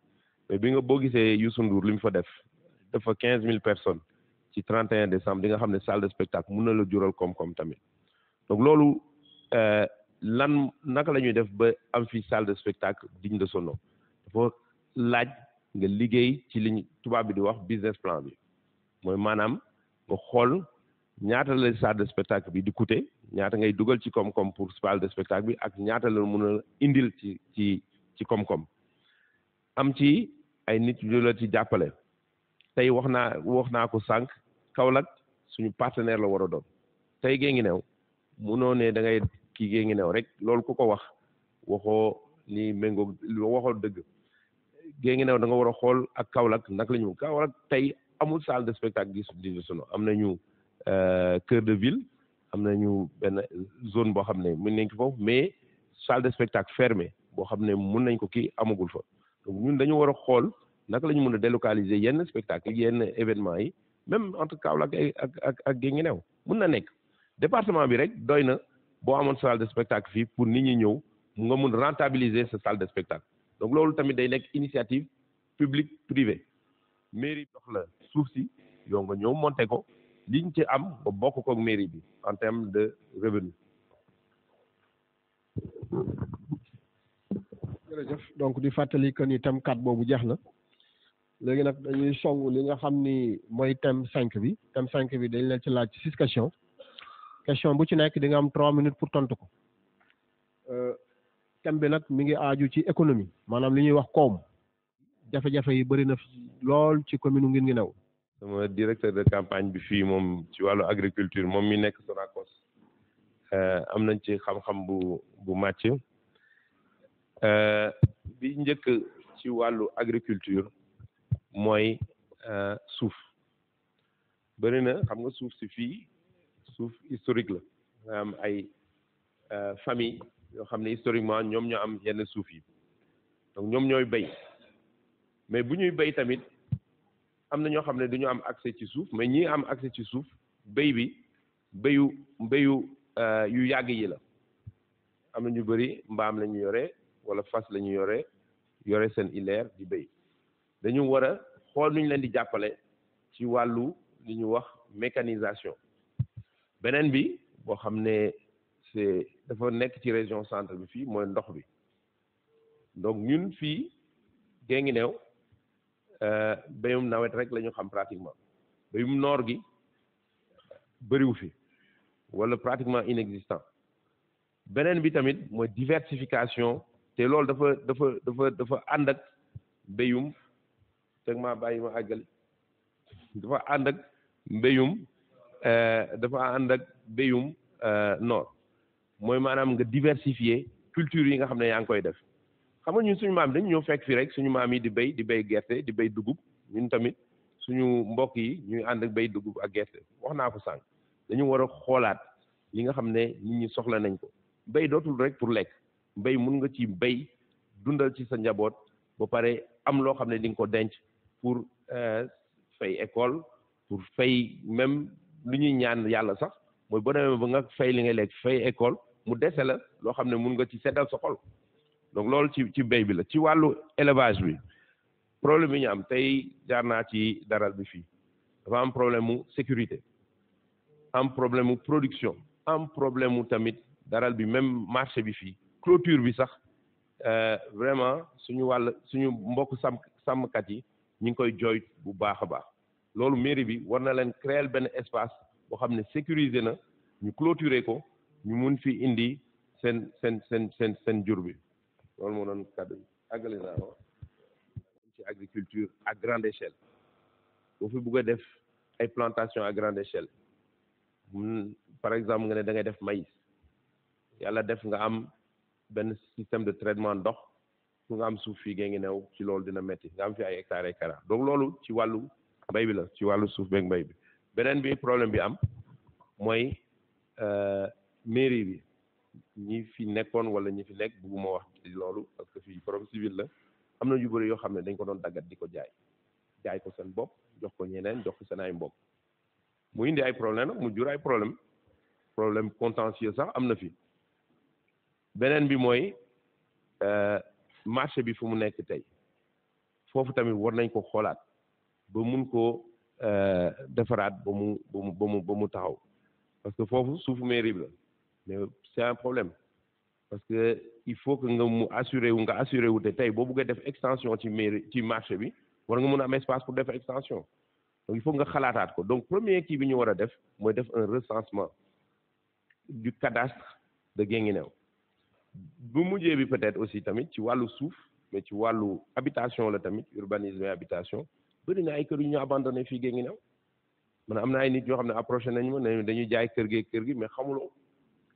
mais bi nga boo gisee Youssou Ndour li mu fa def dafa 15,000 personnes ci 31 décembre di nga xam ne salle de spectacle mun na la jural koom-koom tamit donc loolu naka la ñuy def ba am fi salle de spectacle digne de son nom dafa laaj nga liggéey ci liñ tubaab bi di wax business plan bi mooy maanaam nga xool ñaata la salle de spectacle bi di coûter ñaata ngay dugal ci koom-koom pour salle de spectacle bi ak ñaata la mun a indil ci koom-koom am ci ay nit yu la ci jàppale tey wax naa ko sànq Kaolack suñu partenaire la war a doon tey Guinguinéo munoo ne da ngay kii Guinguinéo rek loolu ku ko wax waxoo ni méngoo waxoo dëgg Guinguinéo da nga war a xool ak Kaolack naka la ñu Kaolack tey amul salle de spectacle di sunu am nañu cœur de ville am nañu benn zone boo xam ne mën nañ ko foofu mais salle de spectacle fermée boo xam ne mun nañ ko kii amagul fa donc ñun dañu war a xool naka la ñu mën a délocaliser yenn spectacle yenn événement yi même entre Kaolack ak Guinguinéo mun na nekk département bi rek doy na boo amoon salle de spectacle fii pour nit ñi ñëw nga mun rentabiliser sa salle de spectacle donc loolu tamit day nekk initiative publique privée mairie dox la suuf si yow nga ñëw monter ko liñ ci am ba bokk ko ak mairie bi en termes de revenu. jërëjëf donc di fàttali que ni thème 4 boobu jeex na léegi nag dañuy song li nga xam ni mooy thème 5 bi thème 5 bi dañ leen ci laaj 6 questions question bu ci nekk di nga am 3 minutes pour tontu ko thème bi nag mi ngi aaju ci économie maanaam li ñuy wax koom jafe-jafe yi bëri na lool ci commune Guinguinéo. sama directeur de campagne bi fii moom ci wàllu agriculture moom mi nekk Sonacos am nañ ci xam-xam bu màcc bi njëkk ci wàllu agriculture mooy suuf bëri na xam nga suuf si fii suuf historique la nga am ay famille yoo xam ne historiquement ñoom ñoo am yenn suuf yi donc ñoom ñooy béy mais bu ñuy béy tamit am na ñoo xam ne du ñu am accès ci suuf mais ñi am accès ci suuf béy bi béyu yu yàgg yi la am na ñu bëri mbaam la ñu yore wala fas la ñu yore seen ileer di béy dañu war a xool nu ñu leen di jàppale ci wàllu li ñu wax mécanisation beneen bi boo xam ne c'est dafa nekk ci région centre bi fii mooy ndox bi donc ñun fii Guinguinéo béyum nawet rek la ñu xam pratiquement béyum noor gi bëriwu fi wala pratiquement inexistant beneen bi tamit mooy diversification te loolu dafa ànd ak béyum teg maa bàyyi ma àggali dafa ànd ak béyum noor mooy maanaam nga diversifier culture yi nga xam ne yaa ngi koy def xam nga ñun suñu maam dañu ñëw fekk fii rek suñu maam yi di béy gerte di béy dugub ñun tamit suñu mbokk yi ñuy ànd ak béy dugub ak gerte wax naa ko sànq dañu war a xoolaat li nga xam ne nit ñi soxla nañ ko béy dootul rek pour lekk béy mun nga ci béy dundal ci sa njaboot ba pare am loo xam ne di nga ko denc pour fay école pour fay même lu ñuy ñaan yàlla sax mooy boo demee ba nga fay li nga lekk fay école mu dese la loo xam ne mun nga ci seddal sa xol donc loolu ci béy bi la ci wàllu élevage bi problème yi ñu am tey jaar naa ci daral bi fii dafa am problème mu sécurité am problème mu production am problème mu tamit daral bi même marché bi fii clôture bi sax vraiment suñu mbokk sàmmkat yi ñu ngi koy jooy bu baax a baax loolu mairie bi war na leen créer benn espace boo xam ne sécurisé na ñu clôturer ko ñu mun fi indi seen jur bi loolu moo doon kàddu yi àggale naa ko ci agriculture à grande échelle boo fi bëgg a def ay plantation à grande échelle par exemple nga ne da ngay def maïs yàlla def nga am benn système de traitement ndox pour nga am suuf fii Guinguinéo ci loolu dina metti nga am fi ay hectares donc loolu ci wàllu mbay bi la ci wàllu suuf beeg mbay bi beneen bi problème bi am mooy mairie bi ñi fi nekkoon wala ñi fi nekk bugguma wax ci loolu parce que fii problème civil la am na yu bëri yoo xam ne dañ ko doon daggat di ko jaay ko seen bopp jox ko ñeneen jox ko seen ay mbokk mu indi ay problème nag mu jur ay problème contentieux sax am na fi beneen bi mooy marché bi fu mu nekk tey foofu tamit war nañ ko xoolaat ba mun koo defaraat ba mu taxaw parce que foofu suufu mairie bi la mais c'est un problème parce que il faut que nga assuré wu te tey boo buggee def extension ci mairie ci marché bi war nga mun a am espace pour def extension donc il faut nga xalaataat ko donc premier kii bi ñu war a def mooy def un recensement du cadastre de Guinguinéo bu mujjee bi peut-être aussi tamit ci wàllu suuf mais ci wàllu habitation la tamit urbanisme et habitation bëri na ay kër yu ñu abandonné fii Guinguinéo man am na ay nit ñoo xam ne approché nañu ma ne dañuy jaay kër gi mais xamuloo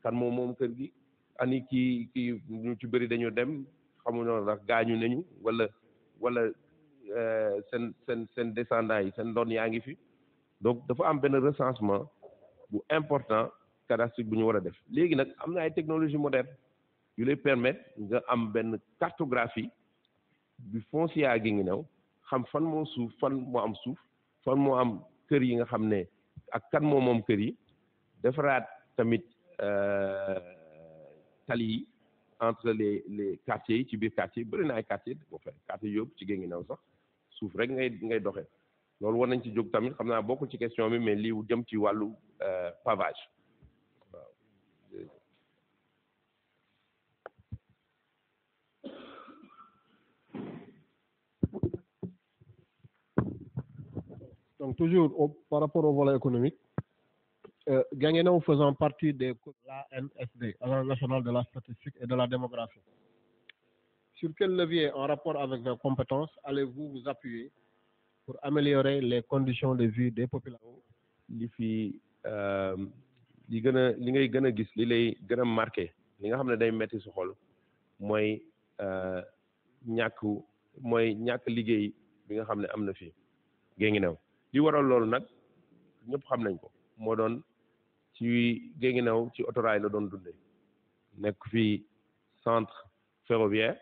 kan moom kër gi ani kii ñu ci bëri dañu dem xamuloo ndax gaañu nañu wala seen descendants yi seen doon yaa ngi fi donc dafa am benn recensement bu important cadastrique bu ñu war a def léegi nag am na ay technologie moderne yu lay permettre nga am benn cartographie du foncier à Guinguinéo xam fan moo am suuf fan moo am kër yi nga xam ne ak kan moom kër yi defaraat tamit tali yi entre les quartiers yi ci biir quartier yi bëri na ay quartier boo fekk quartier yóbbu ci Guinguinéo sax suuf rek ngay doxee loolu war nañ ci jóg tamit xam naa bokkul ci question bi mais lii jëm ci wàllu pavage waaw. Donc toujours par rapport au volet économique, Guinguinéo faisant partie de l'ANSD, Agence nationale de la statistique et de la démographie. Sur quel levier en rapport avec vos compétences allez-vous vous appuyer pour améliorer les conditions de vie des populations? li fi li ngay gën a gis li lay gën a marqué li nga xam ne day metti su xol mooy ñàkk liggéey bi nga xam ne am na fii Guinguinéo li waral loolu nag ñëpp xam nañ ko moo doon ci Guinguinéo ci autorail la doon dundee nekk fii centre ferroviaire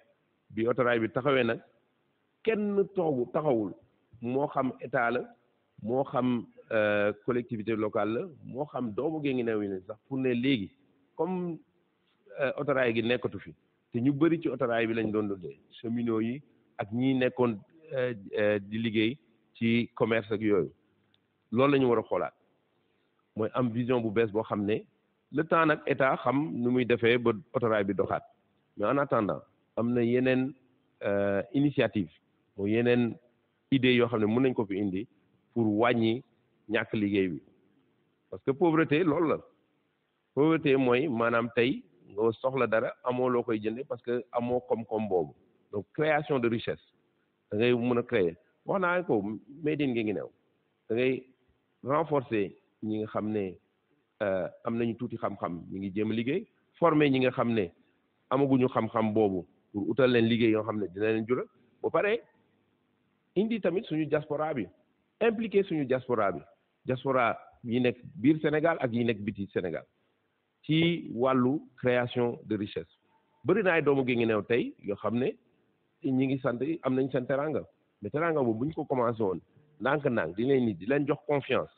bi autorail bi taxawee nag kenn taxawul moo xam état la moo xam collectivité locale la moo xam doomu Guinguinéo yi ne sax pour ne léegi comme autorail gi nekkatu fi te ñu bëri ci autorail bi lañ doon dundee cheminots yi ak ñi nekkoon di liggéey ci commerce ak yooyu loolu la ñu war a xoolaat mooy am vision bu bees boo xam ne le temps nag état xam nu muy defee ba autorail bi doxaat mais en attendant am na yeneen initiative mooy yeneen idées yoo xam ne mën nañ ko fi indi pour wàññi ñàkk liggéey bi parce que pauvreté loolu la pauvreté mooy maanaam tey nga soxla dara amoo loo koy jënde parce que amoo koom-koom boobu donc création de richesse da ngay mën a créer wax naa ko made in Guinguinéo da ngay renforcer ñi nga xam ne am nañu tuuti xam-xam ñi ngi jéem a liggéey former ñi nga xam ne amaguñu xam-xam boobu pour utal leen liggéey yoo xam ne dina leen jural ba pare indi tamit suñu diaspora bi impliqué suñu diaspora yi nekk biir Sénégal ak yi nekk biti Sénégal ci wàllu création de richesse bëri na ay doomu Guinguinéo tey yoo xam ne ñi ngi sant am nañ seen teranga mais teranga boobu bu ñu ko commencé woon ndànk-ndànk di leen nit di leen jox confiance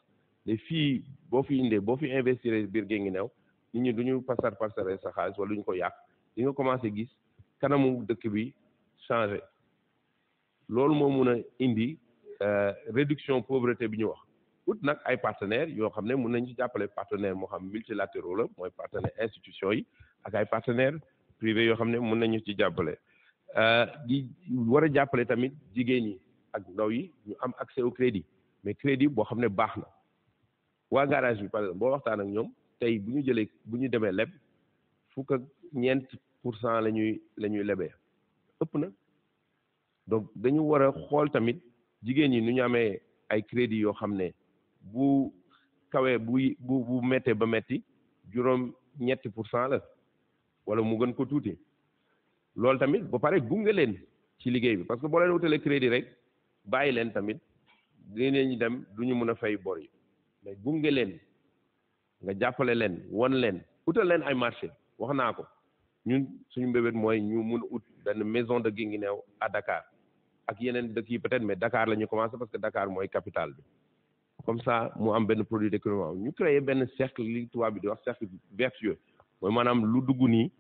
les fii boo fi indee boo fi investir biir Guinguinéo nit ñi du ñu pasar sa xaalis wala du ñu ko yàq di nga commencé gis kanamu dëkk bi changé loolu moo mun a indi réduction pauvreté bi ñu wax ut nag ay partenaires yoo xam ne mun nañ ci jàppale partenaire moo xam multilatéraux la mooy partenaire institution yi ak ay partenaires privés yoo xam ne mun nañu ci jàppale di war a jàppale tamit jigéen ñi ak ndaw yi ñu am accès au crédit mais crédit boo xam ne baax na waa garage bi par exemple boo waxtaan ak ñoom tey bu ñu demee leb fukk ak %, la ñuy lebee ëpp na donc dañu war a xool tamit jigéen ñi nu ñu amee ay crédit yoo xam ne bu kawee bu méttee ba metti %, la wala mu gën ko tuuti loolu tamit ba pare gunge leen ci liggéey bi parce que boo leen wutalee crédit rek bàyyi leen tamit dinañu dem du ñu mën a fay bor yi mais gunge leen nga jàppale leen won leen utal leen ay marché wax naa ko ñun suñu mbébét mooy ñu mun a ut benn maison de Guinguinéo à Dakar ak yeneen dëkk yi peut-être mais Dakar la ñu commencé parce que Dakar mooy capitale bi comme ça mu am benn produit d'économie ñu créer benn cercle li tubaab bi di wax cercle vertueux mooy maanaam lu dugg nii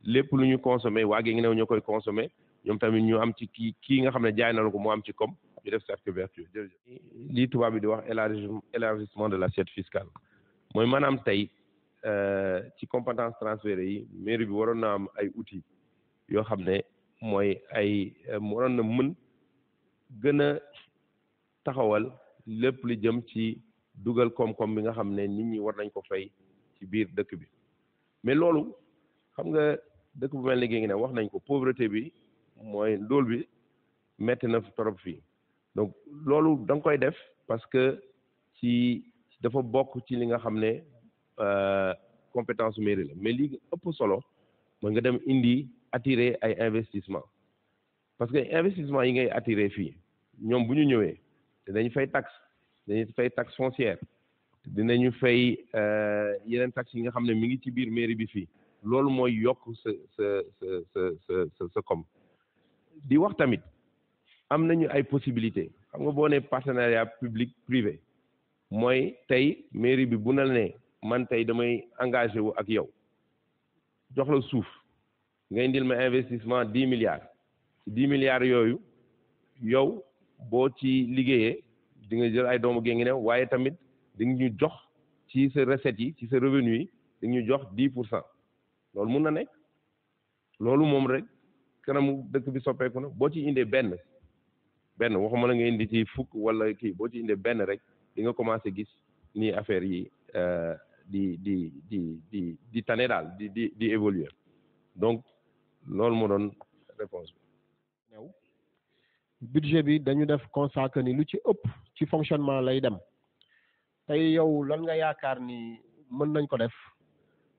lépp lu ñu consommé waa Guinguinéo ñoo koy consommé ñoom tamit ñu am ci kii nga xam ne jaay na ko mu am ci comme ñu def cercle vertueux jërëjëf lii tubaab bi di wax élargissement de l'assiette fiscale mooy maanaam tey ci compétence transférées yi mairie bi waroon na am ay outils yoo xam ne mooy waroon na mën gën a taxawal lépp li jëm ci dugal koom-koom bi nga xam ne nit ñi war nañ ko fay ci biir dëkk bi mais loolu xam nga dëkk bu mel ni Guinguinéo wax nañ ko pauvreté bi mooy ndóol bi metti na trop fii donc loolu da nga koy def parce que dafa bokk ci li nga xam ne compétence mairie la mais li ëpp solo mooy nga dem attirer ay investissement parce que investissement yi ngay attirer fii ñoom bu ñu ñëwee dinañ fay taxe foncière dinañu fay yeneen taxes yi nga xam ne mi ngi ci biir mairie bi fii loolu mooy yokk sa koom di wax tamit am nañu ay possibilités xam nga boo ne partenariat public privé mooy tey mairie bi bu na ne man tey damay engagé wu ak yow jox la suuf nga indil ma investissement 10 milliards 10 milliards yooyu yow boo ci liggéeyee di nga jël ay doomu Guinguinéo waaye tamit di nga ñu jox ci sa recettes yi ci sa revenu yi di nga ñu jox 10% loolu mun na nekk loolu moom rek kanamu dëkk bi soppeeku na boo ci indee benn waxuma la nga indi ci fukk wala kii boo ci indee benn rek di nga commencé gis ni affaire yi di tane daal di évoluer donc loolu moo doon réponse bi. budget bi dañu def constat que ni lu ci ëpp ci fonctionnement lay dem tey yow lan nga yaakaar ni mën nañ ko def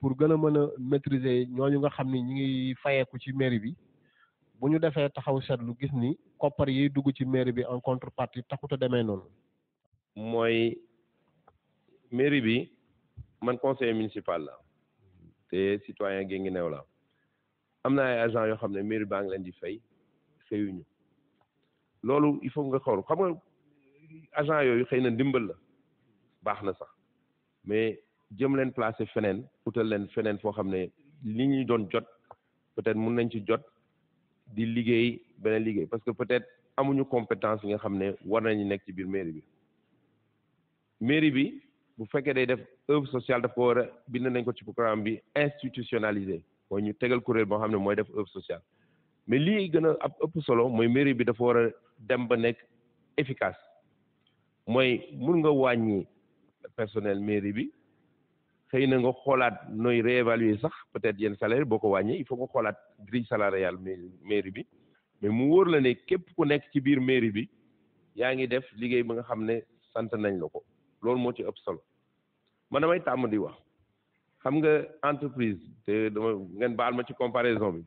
pour gën a mën a maîtriser ñooñu nga xam ni ñi ngi fayeeku ci mairie bi bu ñu defee taxaw seetlu gis ni koppar yi dugg ci mairie bi en contrepartie taxut a demee noonu. mooy mairie bi man conseiller municipal la te citoyen Guinguinéo la am na ay agents yoo xam ne mairie baa ngi leen di fayuñu loolu il faut nga xool xam nga agent yooyu xëy na ndimbal la baax na sax mais jëm leen placer feneen utal leen feneen foo xam ne li ñuy doon jot peut-être mun nañ ci jot di liggéey beneen liggéey parce que peut-être amuñu compétence yi nga xam ne war nañu nekk ci biir mairie bi bu fekkee day def œuvre sociale daf ko war a bind nañ ko ci programme bi institutionnalisé mooy ñu tegal kuréel boo xam ne mooy def œuvre sociale mais lii gën a ëpp solo mooy mairie bi dafa war a dem ba nekk efficace mooy mun nga wàññi personnel mairie bi xëy na nga xoolaat nooy réévaluer sax peut-être yenn salaire boo ko wàññi il faut nga xoolaat grille salariale mairie bi mais mu wóor la ne képp ku nekk ci biir mairie bi yaa ngi def liggéey ba nga xam ne sant nañ la ko loolu moo ci ëpp solo man damay tàmm di wax xam nga entreprise te dama ngeen baal ma ci comparaison bi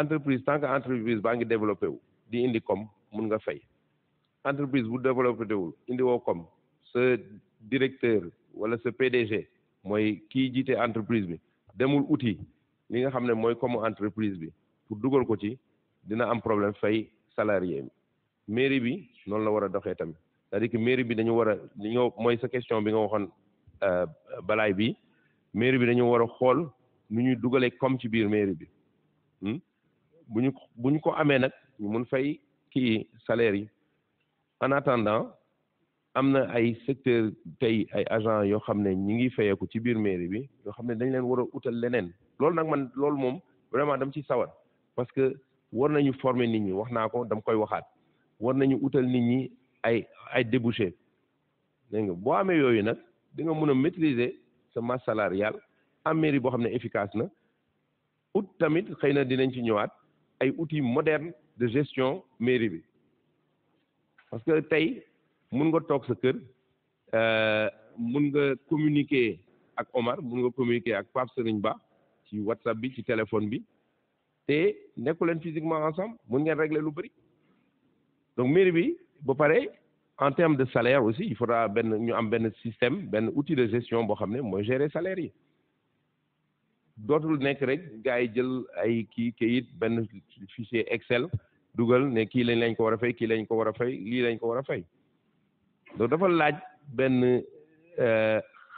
entreprise tant que entreprise baa ngi développé wu di indi comme mun nga fay entreprise bu développé wul indi woo comme sa directeur wala sa PDG mooy kii jiite entreprise bi demul outil li nga xam ne mooy comme entreprise bi pour dugal ko ci dina am problème fay salarié mairie bi noonu la war a doxee tamit c'est-à-dire que mairie bi dañu war a li nga mooy sa question bi nga waxoon balaay bi mairie bi dañu war a xool nu ñuy dugalee comme ci biir mairie bi bu ñu ko amee nag ñu mun fay kii salaire yi en attendant am na ay secteur tey ay agents yoo xam ne ñi ngi fayeeku ci biir mairie bi yoo xam ne dañ leen war a utal leneen loolu nag man loolu moom vraiment dama ci sawar parce que war nañu former nit ñi wax naa ko dama koy waxaat war nañu utal nit ñi ay débouché dégg nga boo amee yooyu nag di nga mën a maîtriser sa masse salariale am mairie boo xam ne efficace na ut tamit xëy na dinañ ci ñëwaat ay outils modernes de gestion mairie bi parce que tey mun nga toog sa kër mun nga communiquer ak Omar mun nga communiquer ak Pape Serigne Ba ci WhatsApp bi ci téléphone bi te nekku leen physiquement ensemble mun ngeen régler lu bëri donc mairie bi ba pare en termes de salaire aussi il faudra ñu am benn système benn outil de gestion boo xam ne mooy gérer salaire yi dootul nekk rek gars yi jël ay kayit benn fichier Excel dugal ne kii lañ ko war a fay kii lañ ko war a fay lii lañ ko war a fay donc dafa laaj benn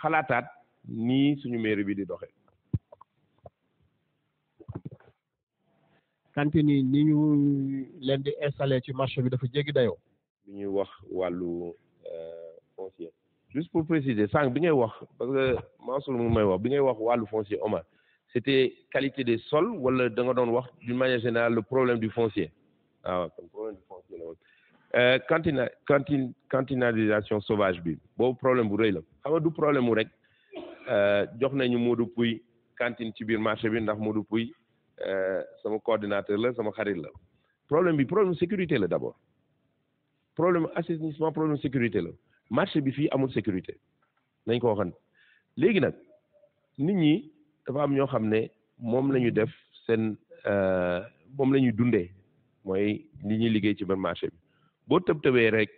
xalaataat nii suñu mairie bi di doxee. cantine yi ni ñu leen di installé ci marché bi dafa jéggi dayoo. bi ñuy wax wàllu foncier juste pour préciser sànq bi ngay wax parce que Mansour mu may wax bi ngay wax wàllu foncier Omar c'était qualité des sols wala da nga doon wax d'une manière générale le problème du foncier waaw kon problème du foncier la woon cantinalisation sauvage bi boobu problème bu rëy la xam nga du problème mu rek jox nañu Modou Pouy cantine ci biir marché bi ndax Modou Pouy sama coordinateur la sama xarit la problème bi problème sécurité la d'abord problème assainissement problème sécurité la marché bi fii amul sécurité nañ ko waxan léegi nag nit ñi dafa am ñoo xam ne moom la ñu def seen moom la ñuy dundee mooy li ñuy liggéey ci benn marché bi boo tëbee rek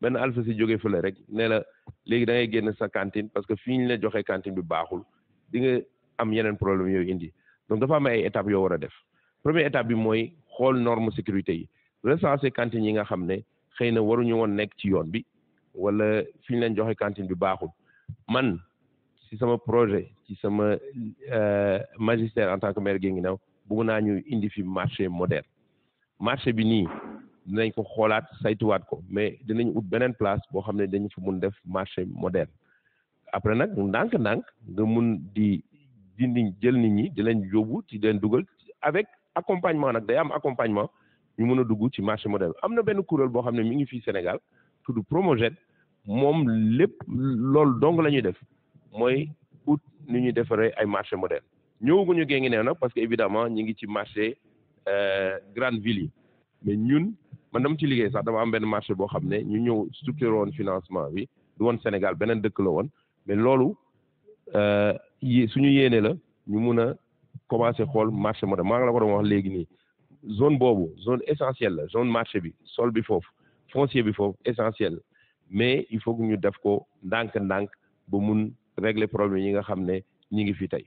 benn alpha si jógee fële rek ne la léegi da ngay génn sa cantine parce que fii ñu la joxee cantine bi baaxul di nga am yeneen problème yooyu indi donc dafa am ay étapes yoo war a def première étape bi mooy xool norme sécurité yi recenser cantine yi nga xam ne xëy na waruñu woon nekk ci yoon bi wala fi ñu leen joxe cantine bi baaxul man ci sama projet ci sama magistère en tant que maire Guinguinéo bëgg naa ñu indi fi marché moderne marché bi nii dinañ ko xoolaat saytuwaat ko mais dinañ ut beneen place boo xam ne dañu fa mun def marché moderne après nag ndànk-ndànk nga mun di dindi jël nit ñi di leen yóbbu ci leen dugal avec accompagnement nag day am accompagnement ñu mën a dugg ci marché moderne am na benn kuréel boo xam ne mi ngi fii Sénégal tudd Promoged moom lépp loolu dong la ñuy def mooy ut ni ñuy defaree ay marché moderne ñëwaguñu Guinguinéo nag parce que évidemment ñi ngi ci marché grande ville yi mais ñun man dama ci liggéey sax dama am benn marché boo xam ne ñu ñëw structuré woon financement bi du woon Sénégal beneen dëkk la woon mais loolu suñu yéene la ñu mun a commencé xool marché moderne maa ngi la ko doon wax léegi nii zone boobu zone essentielle la zone marché bi sol bi foofu foncier bi foofu essentiel mais il faut que ñu def ko ndànk-ndànk ba mun régler problème yi nga xam ne ñi ngi fi tey.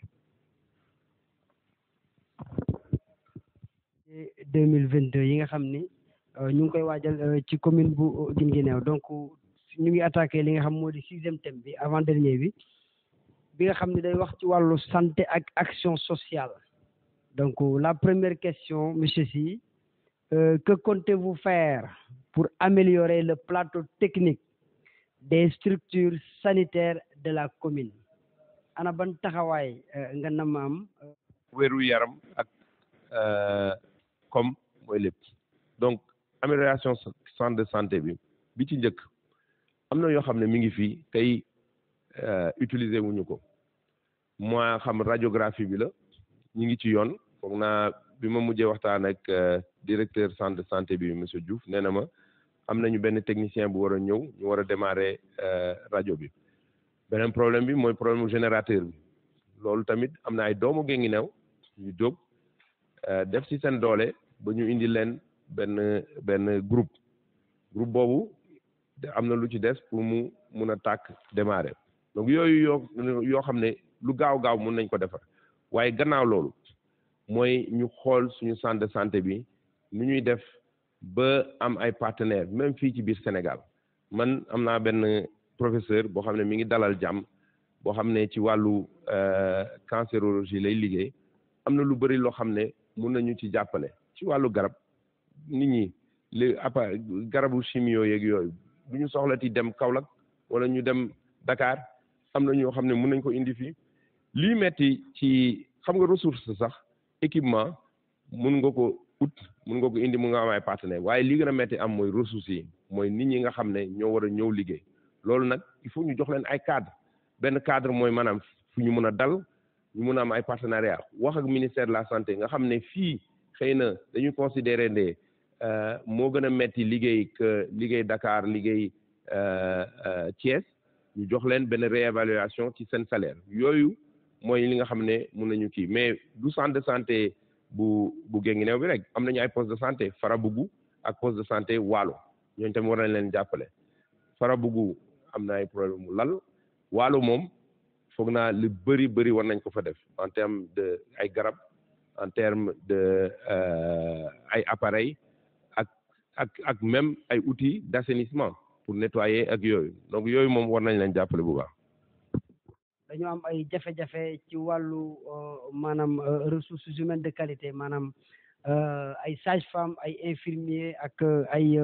2022 yi nga xam ni ñu ngi koy waajal ci commune bu Guinguinéo donc ñu ngi attaqué li nga xam moo di 6e thème bi avant dernier bi nga xam ne day wax ci wàllu santé ak action sociale donc la première question monsieur Sy que comptez-vous faire pour améliorer le plateau technique des structures sanitaires de la commune ana ban taxawaay nga nam am wéru yaram ak comme mooy lépp donc amélioration centre de santé bi ci njëkk am na yoo xam ne mi ngi fii tey utiliser wuñu ko moo xam radiographie bi la ñu ngi ci yoon foog naa bi ma mujjee waxtaan ak directeur centre de santé bi monsieur Diouf nee na ma am nañu benn technicien bu war a ñëw ñu war a démarrer rajo bi beneen problème bi mooy problème générateur bi loolu tamit am na ay doomu Guinguinéo ñu jóg def ci seen doole ba ñu indi leen benn groupe boobu am na lu ci des pour mu mun a tàkk démarrer donc yooyu yoo xam ne lu gaaw mun nañ ko defar waaye gannaaw loolu mooy ñu xool suñu centre de santé bi nu ñuy def ba am ay partenaires même fii ci biir Sénégal man am naa benn professeur boo xam ne mi ngi dalal jàmm boo xam ne ci wàllu cancérologie lay liggéey am na lu bëri loo xam ne mun nañu ci jàppale ci wàllu garab nit ñi garabu chimio yeeg yooyu du ñu soxlati dem Kaolack wala ñu dem Dakar am na ñoo xam ne mun nañ ko indi fii lii metti ci xam nga ressource sax équipement mun nga ko indi mun nga am ay partenaire waaye li gën a metti am mooy ressources yi mooy nit ñi nga xam ne ñoo war a ñëw liggéey loolu nag il faut ñu jox leen ay cadre benn cadre mooy maanaam fu ñu mun a dal ñu mun a am ay partenariat wax ak ministère de la santé nga xam ne fii xëy na dañu considérer ne moo gën a metti liggéey Dakar liggéey Thiès ñu jox leen benn réévaluation ci seen salaire yooyu mooy li nga xam ne mun nañu kii mais du centre de santé bu Guinguinéo bi rek am nañu ay poste de santé Farabougou ak poste de santé Waalo ñooñu tamit war nañ leen jàppale Farabougou am na ay problème mu lal Waalo moom foog naa lu bëri war nañ ko fa def en terme de ay garab en terme de ay appareils ak même ay outils d'assainissement pour nettoyer ak yooyu donc yooyu moom war nañ leen jàppale bu baax. dañoo am ay jafe-jafe ci wàllu maanaam ressources humaines de qualité maanaam ay sages-femmes ay infirmiers ak ay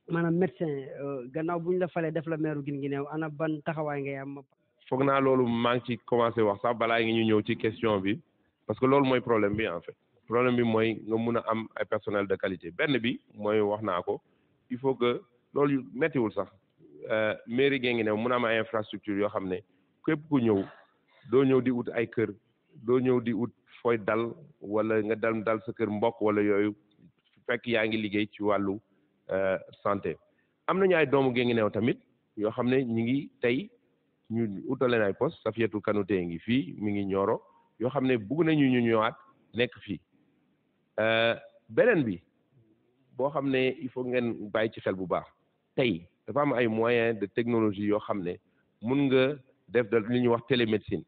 maanaam médecins gannaaw bu ñu la falee def la maire Guinguinéo ana ban taxawaay ngay am. foog naa loolu maa ngi ci commencé wax sax balaa ngi ñu ñëw ci question bi parce que loolu mooy problème bi en fait problème bi mooy nga mun a am ay personnel de qualité benn bi mooy wax naa ko il faut que loolu méttiwul sax mairie Guinguinéo mun a am ay infrastructure yoo xam ne képp ku ñëw doo ñëw di ut ay kër doo ñëw di ut fooy dal wala nga dal sa kër mbokk wala yooyu fekk yaa ngi liggéey ci wàllu santé am nañu ay doomu Guinguinéo tamit yoo xam ne ñi ngi tey ñu utaleen ay poste Safiatou Kanouté ngi fii mi ngi Nioro yoo xam ne bugg nañu ñu ñëwaat nekk fii beneen bi boo xam ne il faut ngeen bàyyi ci xel bu baax tey dafa am ay moyens de technologie yoo xam ne mun nga def da li ñuy wax télémédecine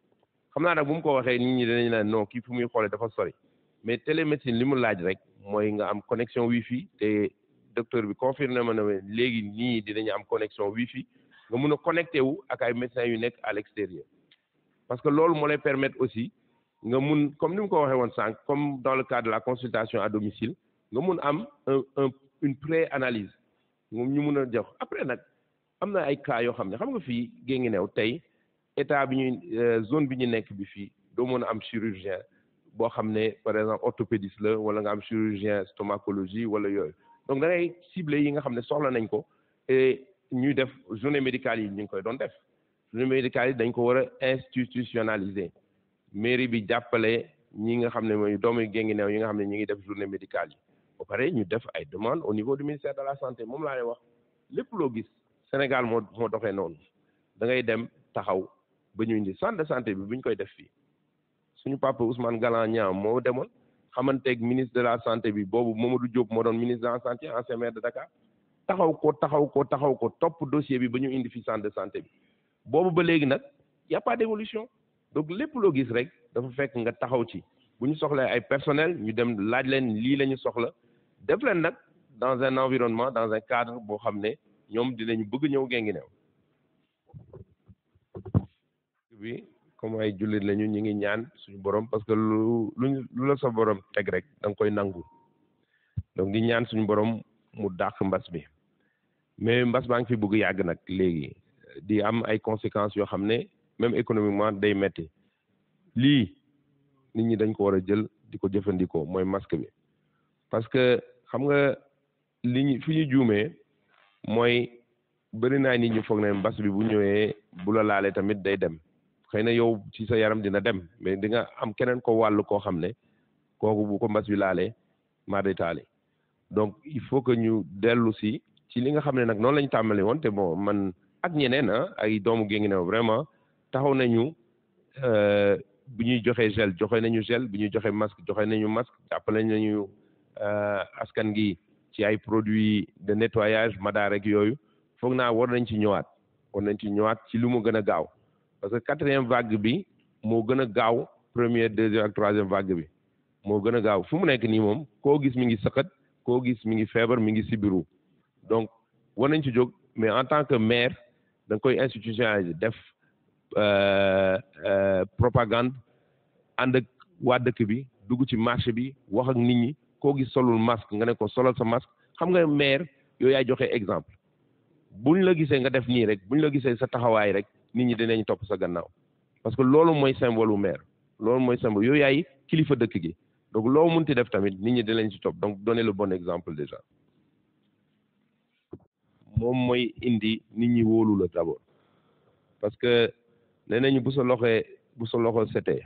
xam naa nag bu mu ko waxee nit ñi dinañ naan non kii fu muy xoolee dafa sori mais télémédecine li mu laaj rek mooy nga am connexion wifi te docteur bi confirmé ma ne léegi nii dinañu am connexion wifi nga mun a connecté wu ak ay médecins yu nekk à l'extérieur parce que loolu moo lay permettre aussi nga mun comme ni mu ko waxee woon sànq comme dans le cadre de la consultation à domicile nga mun am une pré-analyse moom ñu mun a jox après nag am na ay cas yoo xam ne xam nga fii Guinguinéo tey état bi ñuy zone bi ñu nekk bi fii doo mën a am chirurgien boo xam ne par exemple orthopédiste la wala nga am chirurgien stomacologie wala yooyu donc da ngay ciblé yi nga xam ne soxla nañ ko et ñuy def journée médicale yi ñu ngi koy doon def journée médicale yi dañ ko war a institutionnaliser mairie bi jàppale ñi nga xam ne mooy doomu Guinguinéo yi nga xam ne ñi ngi def journée médicale yi ba pare ñu def ay demande au niveau du ministère de la santé moom laa lay wax lépp loo gis Sénégal moo doxee noonu da ngay dem taxaw ba ñu indi centre de santé bi bu ñu koy def fii suñu papa Ousmane Galan Niang moo demoon xamanteeg ministre de la santé bi boobu Mamadou Diop moo doon ministre de la santé ancien maire de Dakar taxaw ko topp dossier bi ba ñu indi fi centre de santé bi boobu ba léegi nag y a pas d'évolution donc lépp loo gis rek dafa fekk nga taxaw ci bu ñu soxlee ay personnel ñu dem laaj leen lii la ñu soxla def leen nag dans un environnement dans un cadre boo xam ne ñoom dinañu bëgg ñëw Guinguinéo bi comme ay jullit lañu ñu ngi ñaan suñu borom parce que lu la sa borom teg rek da nga koy nangu donc di ñaan suñu borom mu dàq mbas bi mais mbas baa ngi fi bëgg yàgg nag léegi di am ay conséquences yoo xam ne même économiquement day metti lii nit ñi dañ ko war a jël di ko jëfandikoo mooy masque bi parce que xam nga li ñu fi ñu juumee mooy bëri naa nit ñi foog ne mbas bi bu ñëwee bu la laalee tamit day dem xëy na yow ci sa yaram dina dem mais di nga am keneen ko wàll koo xam ne kooku bu ko mbas bi laalee maa day taali donc il faut que ñu dellu si ci li nga xam ne nag noonu lañ tàmbali woon te bon man ak ñeneen ay doomu Guinguinéo vraiment taxaw nañu bu ñuy joxe gel joxe nañu gel bu ñuy joxe masque joxe nañu masque jàppale nañu askan gi ci ay produits de nettoyage madaar rek yooyu foog naa war nañ ci ñëwaat ci lu mu gën a gaaw parce que 4e vague bi moo gën a gaaw 1er 2e ak 3e vague bi moo gën a gaaw fu mu nekk nii moom koo gis mi ngi sëqat koo gis mi ngi feebar mi ngi sibiru donc war nañ ci jóg mais en tant que maire da nga koy institutionnaliser def propagande ànd ak waa dëkk bi dugg ci marché bi wax ak nit ñi koo gis solul masque nga ne ko solal sa masque xam nga maire yooyu yaay joxe exemple buñ la gisee nga def nii rek buñ la gisee sa taxawaay rek nit ñi dinañ topp sa gannaaw parce que loolu mooy symbole u maire loolu mooy symbole yooyu yaay kilifa dëkk gi donc loo munti def tamit nit ñi dinañ ci topp donc donner le bon exemple déjà moom mooy indi nit ñi wóolu la d'abord parce que nee nañu bu sa loxo setee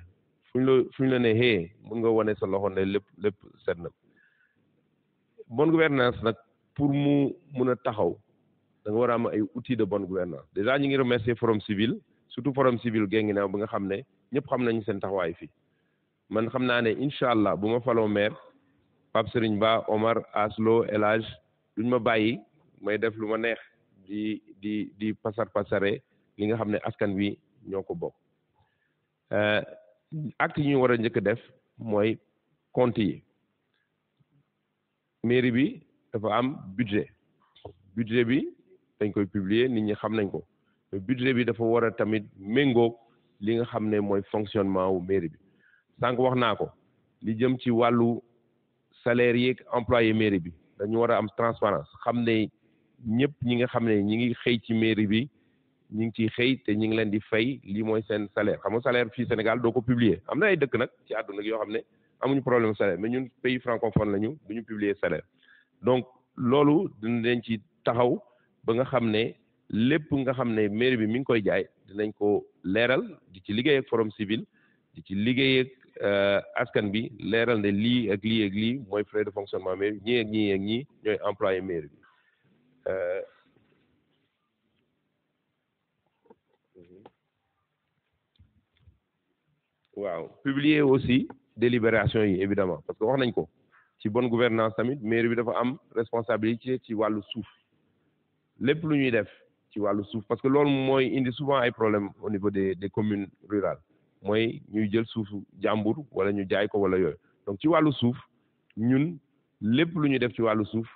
fu ñu la ne hee mun nga wane sa loxo ne lépp set na bonne gouvernance nag pour mu mun a taxaw da nga war a am ay outils de bonne gouvernance déjà ñu ngi remercier forum civil surtout forum civil Guinguinéo bi nga xam ne ñëpp xam nañu seen taxawaay fii man xam naa ne incha allah bu ma faloo maire Pape Serigne Ba Omar Aslo El Hadj duñ ma bàyyi may def lu ma neex di pasare li nga xam ne askan wi ñoo ko bokk acte yi ñu war a njëkk a def mooy compte yi mairie bi dafa am budget bi dañ koy publier nit ñi xam nañ ko mais budget bi dafa war a tamit méngóog li nga xam ne mooy fonctionnement wu mairie bi sànq wax naa ko li jëm ci wàllu salaire yeeg employé mairie bi dañu war a am transparence xam ne ñëpp ñi nga xam ne ñi ngi xëy ci mairie bi ñi ngi ciy xëy te ñi ngi leen di fay lii mooy seen salaire xam nga salaire fii Sénégal doo ko publier am na ay dëkk nag ci àdduna yoo xam ne amuñu problème salaire mais ñun pays francophone lañu duñu publier salaire donc loolu dinañ ci taxaw ba nga xam ne lépp nga xam ne mairie bi mi ngi koy jaay dinañ ko leeral di ci liggéey ak forum civil di ci liggéey ak askan bi leeral ne lii ak lii ak lii mooy frais de fonctionnement mairie ñii ak ñii ak ñii ñooy employé mairie bi waaw publier aussi délibération yi évidemment parce que wax nañ ko ci bonne gouvernance tamit mairie bi dafa am responsabilité ci wàllu suuf lépp lu ñuy def ci wàllu suuf parce que loolu mooy indi souvent ay problème au niveau des communes rurales mooy ñuy jël suufu jàmbur wala ñu jaay ko wala yooyu donc ci wàllu suuf ñun lépp lu ñuy def ci wàllu suuf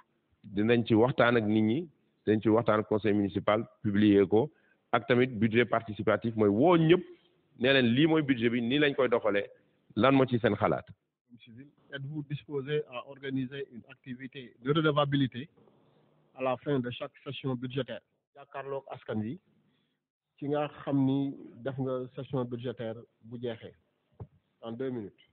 dinañ ci waxtaan ak nit ñi dinañ ci waxtaan ak conseil municipal publier ko ak tamit budget participatif mooy woo ñëpp nee leen lii mooy budget bi nii lañ koy doxalee lan moo ci seen xalaat. êtes-vous disposé à organiser une activité de redevabilité à la fin de chaque session budgétaire jàkkaarloog askan wi ci nga xam ni def nga session budgétaire bu jeexee en 2 minutes.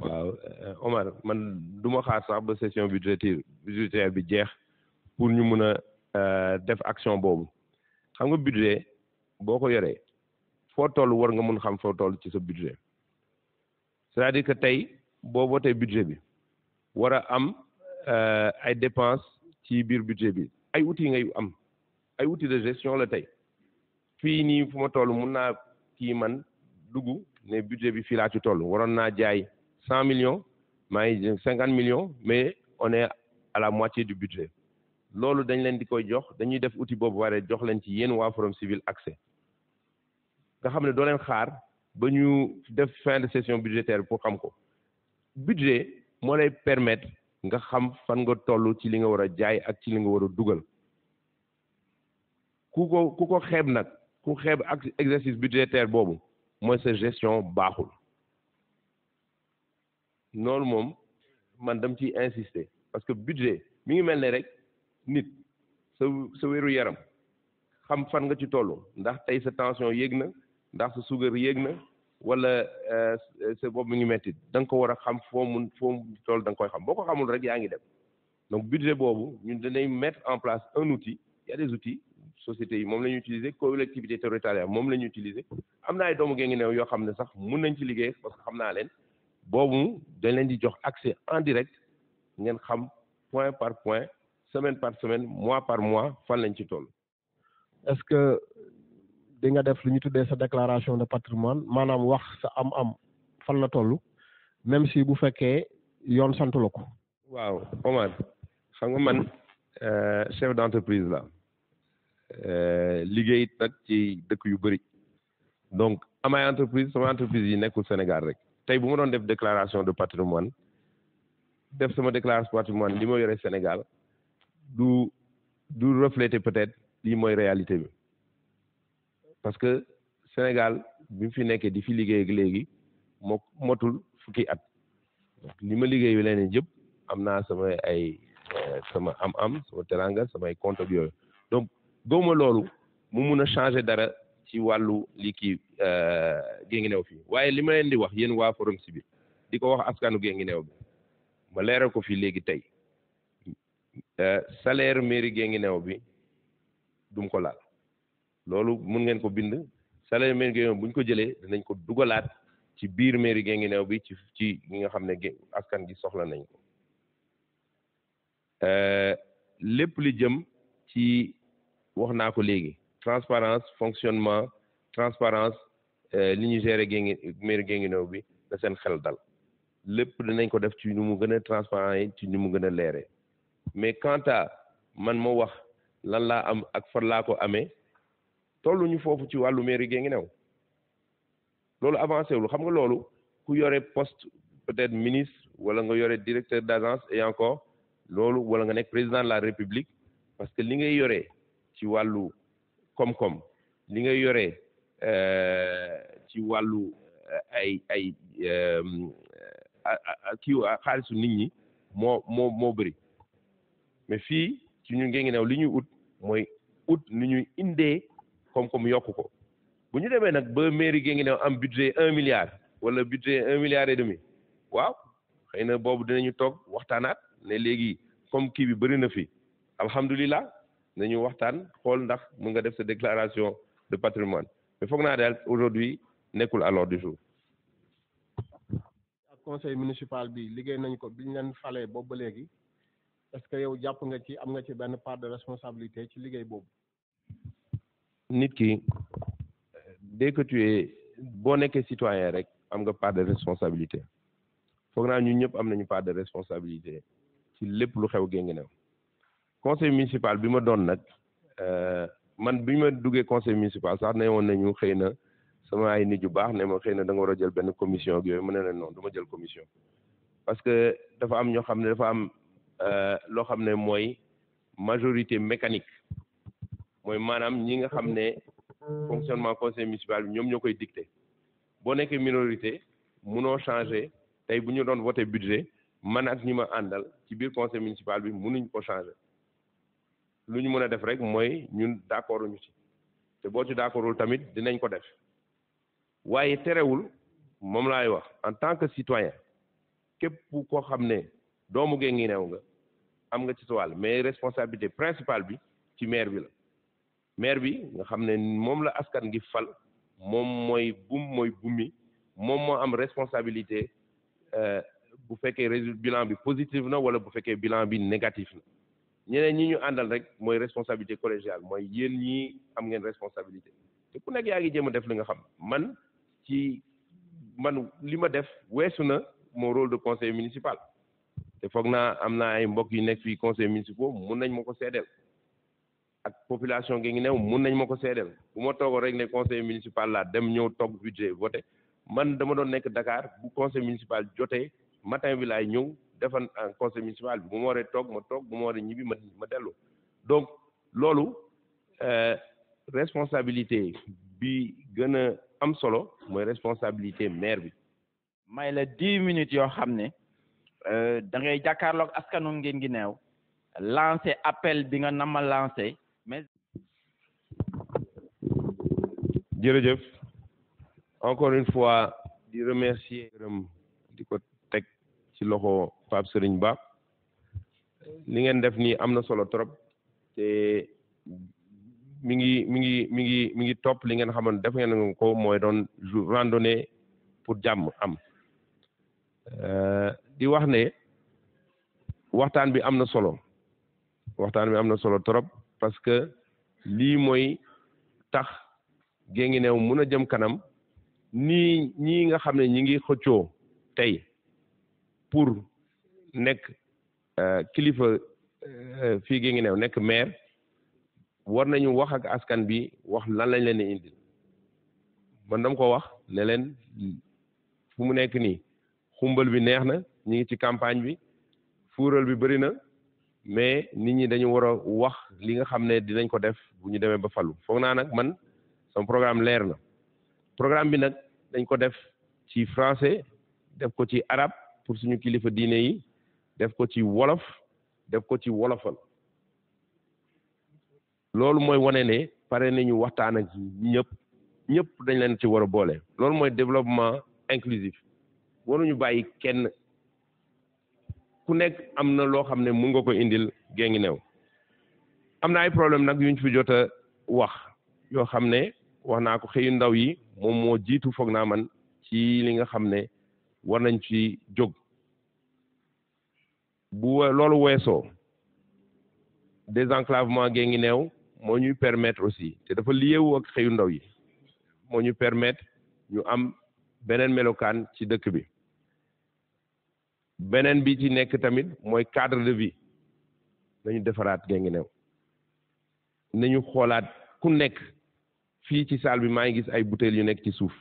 waaw Omar man du ma xaar sax ba session budgétaire bi jeex pour ñu mun a def action boobu xam nga budget boo ko yoree foo toll war nga mun xam foo toll ci sa budget c'est-à-dire que tey boo voté budget bi war a am ay dépenses ci biir budget bi ay outils ngay am ay outils de gestion la tey fii nii fu ma toll mun naa kii man dugg ne budget bi fii laa ci toll waroon naa jaay 100 millions maa ngi 50 millions mais on est à la moitié du budget loolu dañ leen di koy jox dañuy def outil boobu waree jox leen ci yéen waa Forum Civil accès nga xam ne doo leen xaar ba ñu def fin de session budgétaire pour xam ko budget moo lay permettre nga xam fan nga toll ci li nga war a jaay ak ci li nga war a dugal ku ko xeeb nag ku xeeb ak exercice budgétaire boobu mooy sa gestion baaxul noonu moom man dam ciy insister parce que budget mi ngi mel ne rek nit sa wéru yaram xam fan nga ci toll ndax tey sa tension yéeg na ndax sa suukar yéeg na wala sa bopp mi ngi metti da nga ko war a xam foo toll da nga koy xam boo ko xamul rek yaa ngi dem donc budget boobu ñun danañ mettre en place un outil il y a des outils sociétés yi moom la ñu utiliser collectivité territoriale moom la ñu utiliser am na ay doomu Guinguinéo yoo xam ne sax mun nañ ci liggéey parce que xam naa leen boobu dañ leen di jox accès en direct ngeen xam point par point semaine par semaine mois par mois fan lañ ci toll. est-ce que di nga def lu ñu tuddee sa déclaration de patrimoine maanaam wax sa am-am fan la toll même si bu fekkee yoon santu la ko. waaw Omar xam nga man chef d'entreprise la liggéey nag ci dëkk yu bëri donc amay entreprise sama entreprise yi nekkul Sénégal rek tey bu ma doon def déclaration de patrimoine def sama déclaration de patrimoine li ma yore Sénégal du refléter peut-être lii mooy réalité bi parce que Sénégal bi mu fi nekkee di fi liggéey ak léegi moo motul fukki at li ma liggéey leneen yëpp am naa sama ay sama am sama teranga samay compte ak yooyu donc gëwma loolu mu mun a changer dara ci wàllu li kii Guinguinéo fii waaye li ma leen di wax yéen waa Forum Civil di ko wax askanu Guinguinéo bi ma leeral ko fii léegi tey salaire mairie Guinguinéo bi dum ko laal loolu mun ngeen ko bind salaire mairie Guinguinéo bu ñu ko jëlee dinañ ko dugalaat ci biir mairie Guinguinéo bi ci ñi nga xam ne askan gi soxla nañ ko lépp li jëm ci wax naa ko léegi transparence fonctionnement transparence li ñu gérer mairie Guinguinéo bi da seen xel dal lépp dinañ ko def ci ñu mu gën a transparent yi ci ñu mu gën a leere mais quant à man ma wax lan laa am ak fan laa ko amee tolluñu foofu ci wàllu mairie Guinguinéo loolu avancé wul xam nga loolu ku yore poste peut-être ministre wala nga yore directeur d'agence et encore loolu wala nga nekk président de la République parce que li ngay yoree ci wàllu koom-koom li ngay yoree ci wàllu ay kii xaalisu nit ñi moo bëri mais fii ci ñu Guinguinéo li ñuy ut mooy ut ni ñuy indee koom-koom yokku ko bu ñu demee nag ba mairie Guinguinéo am budget 1 milliard wala budget 1 milliard et demi waaw xëy na boobu dinañu toog waxtaanaat ne léegi comme kii bi bëri na fi alhamdulilah nañu waxtaan xool ndax mun nga def sa déclaration de patrimoine mais foog naa daal aujourd'hui nekkul à l'ordre du jour. ak conseil municipal bi liggéey nañ ko biñ leen falee boobu ba léegi est-ce que yow jàpp nga ci am nga ci benn part de responsabilité ci liggéey boobu. nit ki dès que tu es boo nekkee citoyen rek am nga part de responsabilité foog naa ñun ñëpp am nañu part de responsabilité ci lépp lu xew Guinguinéo conseil municipal bi ma doon nag man bi ma duggee conseil municipal sax ne woon nañu xëy na sama ay nit yu baax ne ma xëy na da nga war a jël benn commission ak yooyu ma ne leen non du ma jël commission parce que dafa am ñoo xam ne dafa am loo xam ne mooy majorité mécanique mooy maanaam ñi nga xam ne fonctionnement conseil municipal bi ñoom ñoo koy dicté boo nekkee minorité munoo changer tey bu ñu doon voté budget man ak ñi ma àndal ci biir conseil municipal bi munuñ ko changer lu ñu mën a def rek mooy ñun d'accord ñu ci te boo ci d'accordul tamit dinañ ko def waaye terewul moom laay wax en tant que citoyen képp koo xam ne doomu Guinguinéo nga am nga ci sa wàll mais responsabilité principale bi ci maire bi la maire bi nga xam ne moom la askan gi fal moom mooy bumi moom moo am responsabilité bu fekkee bilan bi positif na wala bu fekkee bilan bi négatif na ñeneen ñi ñu àndal rek mooy responsabilité collégiale mooy yéen ñii am ngeen responsabilité te ku nekk yaa ngi jéem a def li nga xam man li ma def weesu na mon rôle de conseiller municipal te foog naa am naa ay mbokk yu nekk fii conseil municipal mun nañ ma ko seedeel ak population Guinguinéo mun nañ ma ko seedeel bu ma toogoon rek ne conseil municipal laa dem ñëw toog budget voté man dama doon nekk Dakar bu conseil municipal jotee matin bi laay ñëw defan en conseil municipal bi bu ma waree toog ma toog bu ma waree ñibbi ma dellu donc loolu responsabilité bi gën a am solo mooy responsabilité maire bi. may la 10 minutes yoo xam ne da ngay jàkkaarloog askanu Guinguinéo lancer appel bi nga nama lancer mais. jërëjëf encore une fois di remercier di ko teg ci loxo Pape Serigne Ba li ngeen def nii am na solo trop te mi ngi topp li ngeen xamoon def ngeen ko mooy doon randonnée pour jàmm am di wax ne waxtaan bi am na solo trop parce que lii mooy tax Guinguinéo mun a jëm kanam ñii nga xam ne ñi ngi xëccoo tey pour nekk kilifa fii Guinguinéo nekk maire war nañu wax ak askan bi wax lan lañ leen di indil man dama ko wax ne leen fu mu nekk nii xumbal bi neex na ñi ngi ci campagne bi fuural bi bëri na mais nit ñi dañu war a wax li nga xam ne dinañ ko def bu ñu demee ba falu foog naa nag man sama programme leer na programme bi nag dañ ko def ci français def ko ci arabe pour suñu kilifa diine yi def ko ci wolof def ko ci wolofal loolu mooy wane ne pare nañu waxtaan ak ñëpp dañ leen ci war a boole loolu mooy développement inclusif waruñu bàyyi kenn ku nekk am na loo xam ne mun nga ko indil Guinguinéo am na ay problème nag yuñ fi jot a wax yoo xam ne wax naa ko xëyu ndaw yi moom moo jiitu foog naa man ci li nga xam ne war nañ ci jóg bu loolu weesoo désenclavement Guinguinéo moo ñuy permettre aussi te dafa liyewu ak xëyu ndaw yi moo ñu permettre ñu am beneen melokaan ci dëkk bi beneen bi ci nekk tamit mooy cadre de vie nañu defaraat Guinguinéo nañu xoolaat ku nekk fii ci salle bi maa ngi gis ay bouteilles yu nekk ci suuf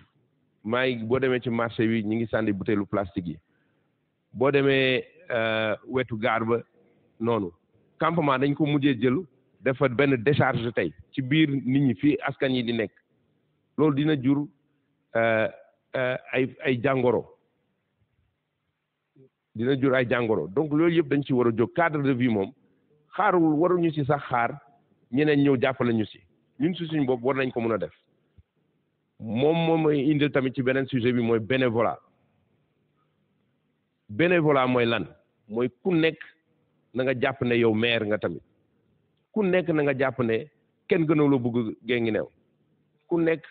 boo demee ci marché bi ñu ngi sànni bouteilles plastique yi boo demee wetu gaar ba noonu campement dañ ko mujjee jël dafa benn décharge tey ci biir nit ñi fii askan yi di nekk loolu dina jur ay jàngoro donc loolu yëpp dañ ci war a jóg cadre de vie moom waruñu ci sax xaar ñeneen ñëw jàppale ñu si ñun si suñu bopp war nañ ko mën a def moom mooy indil tamit ci beneen sujet bi mooy bénévolat mooy lan mooy ku nekk na nga jàpp ne yow maire nga tamit ku nekk na nga jàpp ne kenn gënaloo bëgg Guinguinéo ku nekk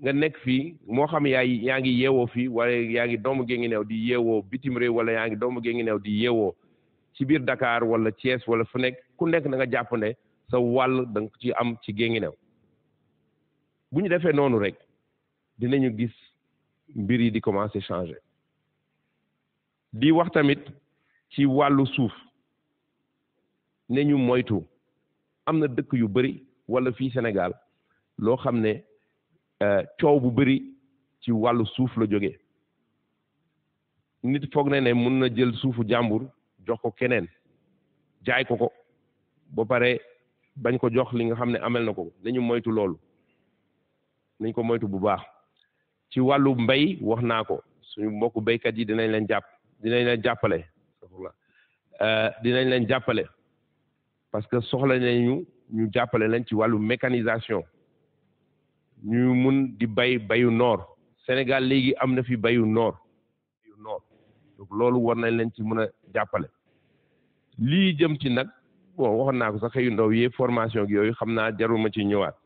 nga nekk fii moo xam yaa ngi yeewoo fii wala yaa ngi doomu Guinguinéo di yeewoo bitim réew wala yaa ngi doomu Guinguinéo di yeewoo ci biir Dakar wala Thiès wala fu nekk ku nekk na nga jàpp ne sa wàll da nga ci am ci Guinguinéo bu ñu defee noonu rek dinañu gis mbir yi di commencer changer di wax tamit ci wàllu suuf ne ñu moytu am na dëkk yu bari wala fii Sénégal loo xam ne coow bu bari ci wàllu suuf la jógee nit foog ne mun na jël suufu jàmbur jox ko keneen jaay ko ba pare bañ ko jox li nga xam ne amel na ko nañu moytu loolu nañ ko moytu bu baax ci wàllu mbay wax naa ko suñu mbokku béykat yi dinañ leen jàppale dinañ leen jàppale parce que soxla nañu ñu jàppale leen ci wàllu mécanisation ñu mun di bayu noor Sénégal léegi am na fi bayu noor donc loolu war nañ leen ci mën a jàppale lii jëm ci nag bon waxoon naa ko sax xëyu ndaw yi formation gi yooyu xam naa jarul ma ci ñëwaat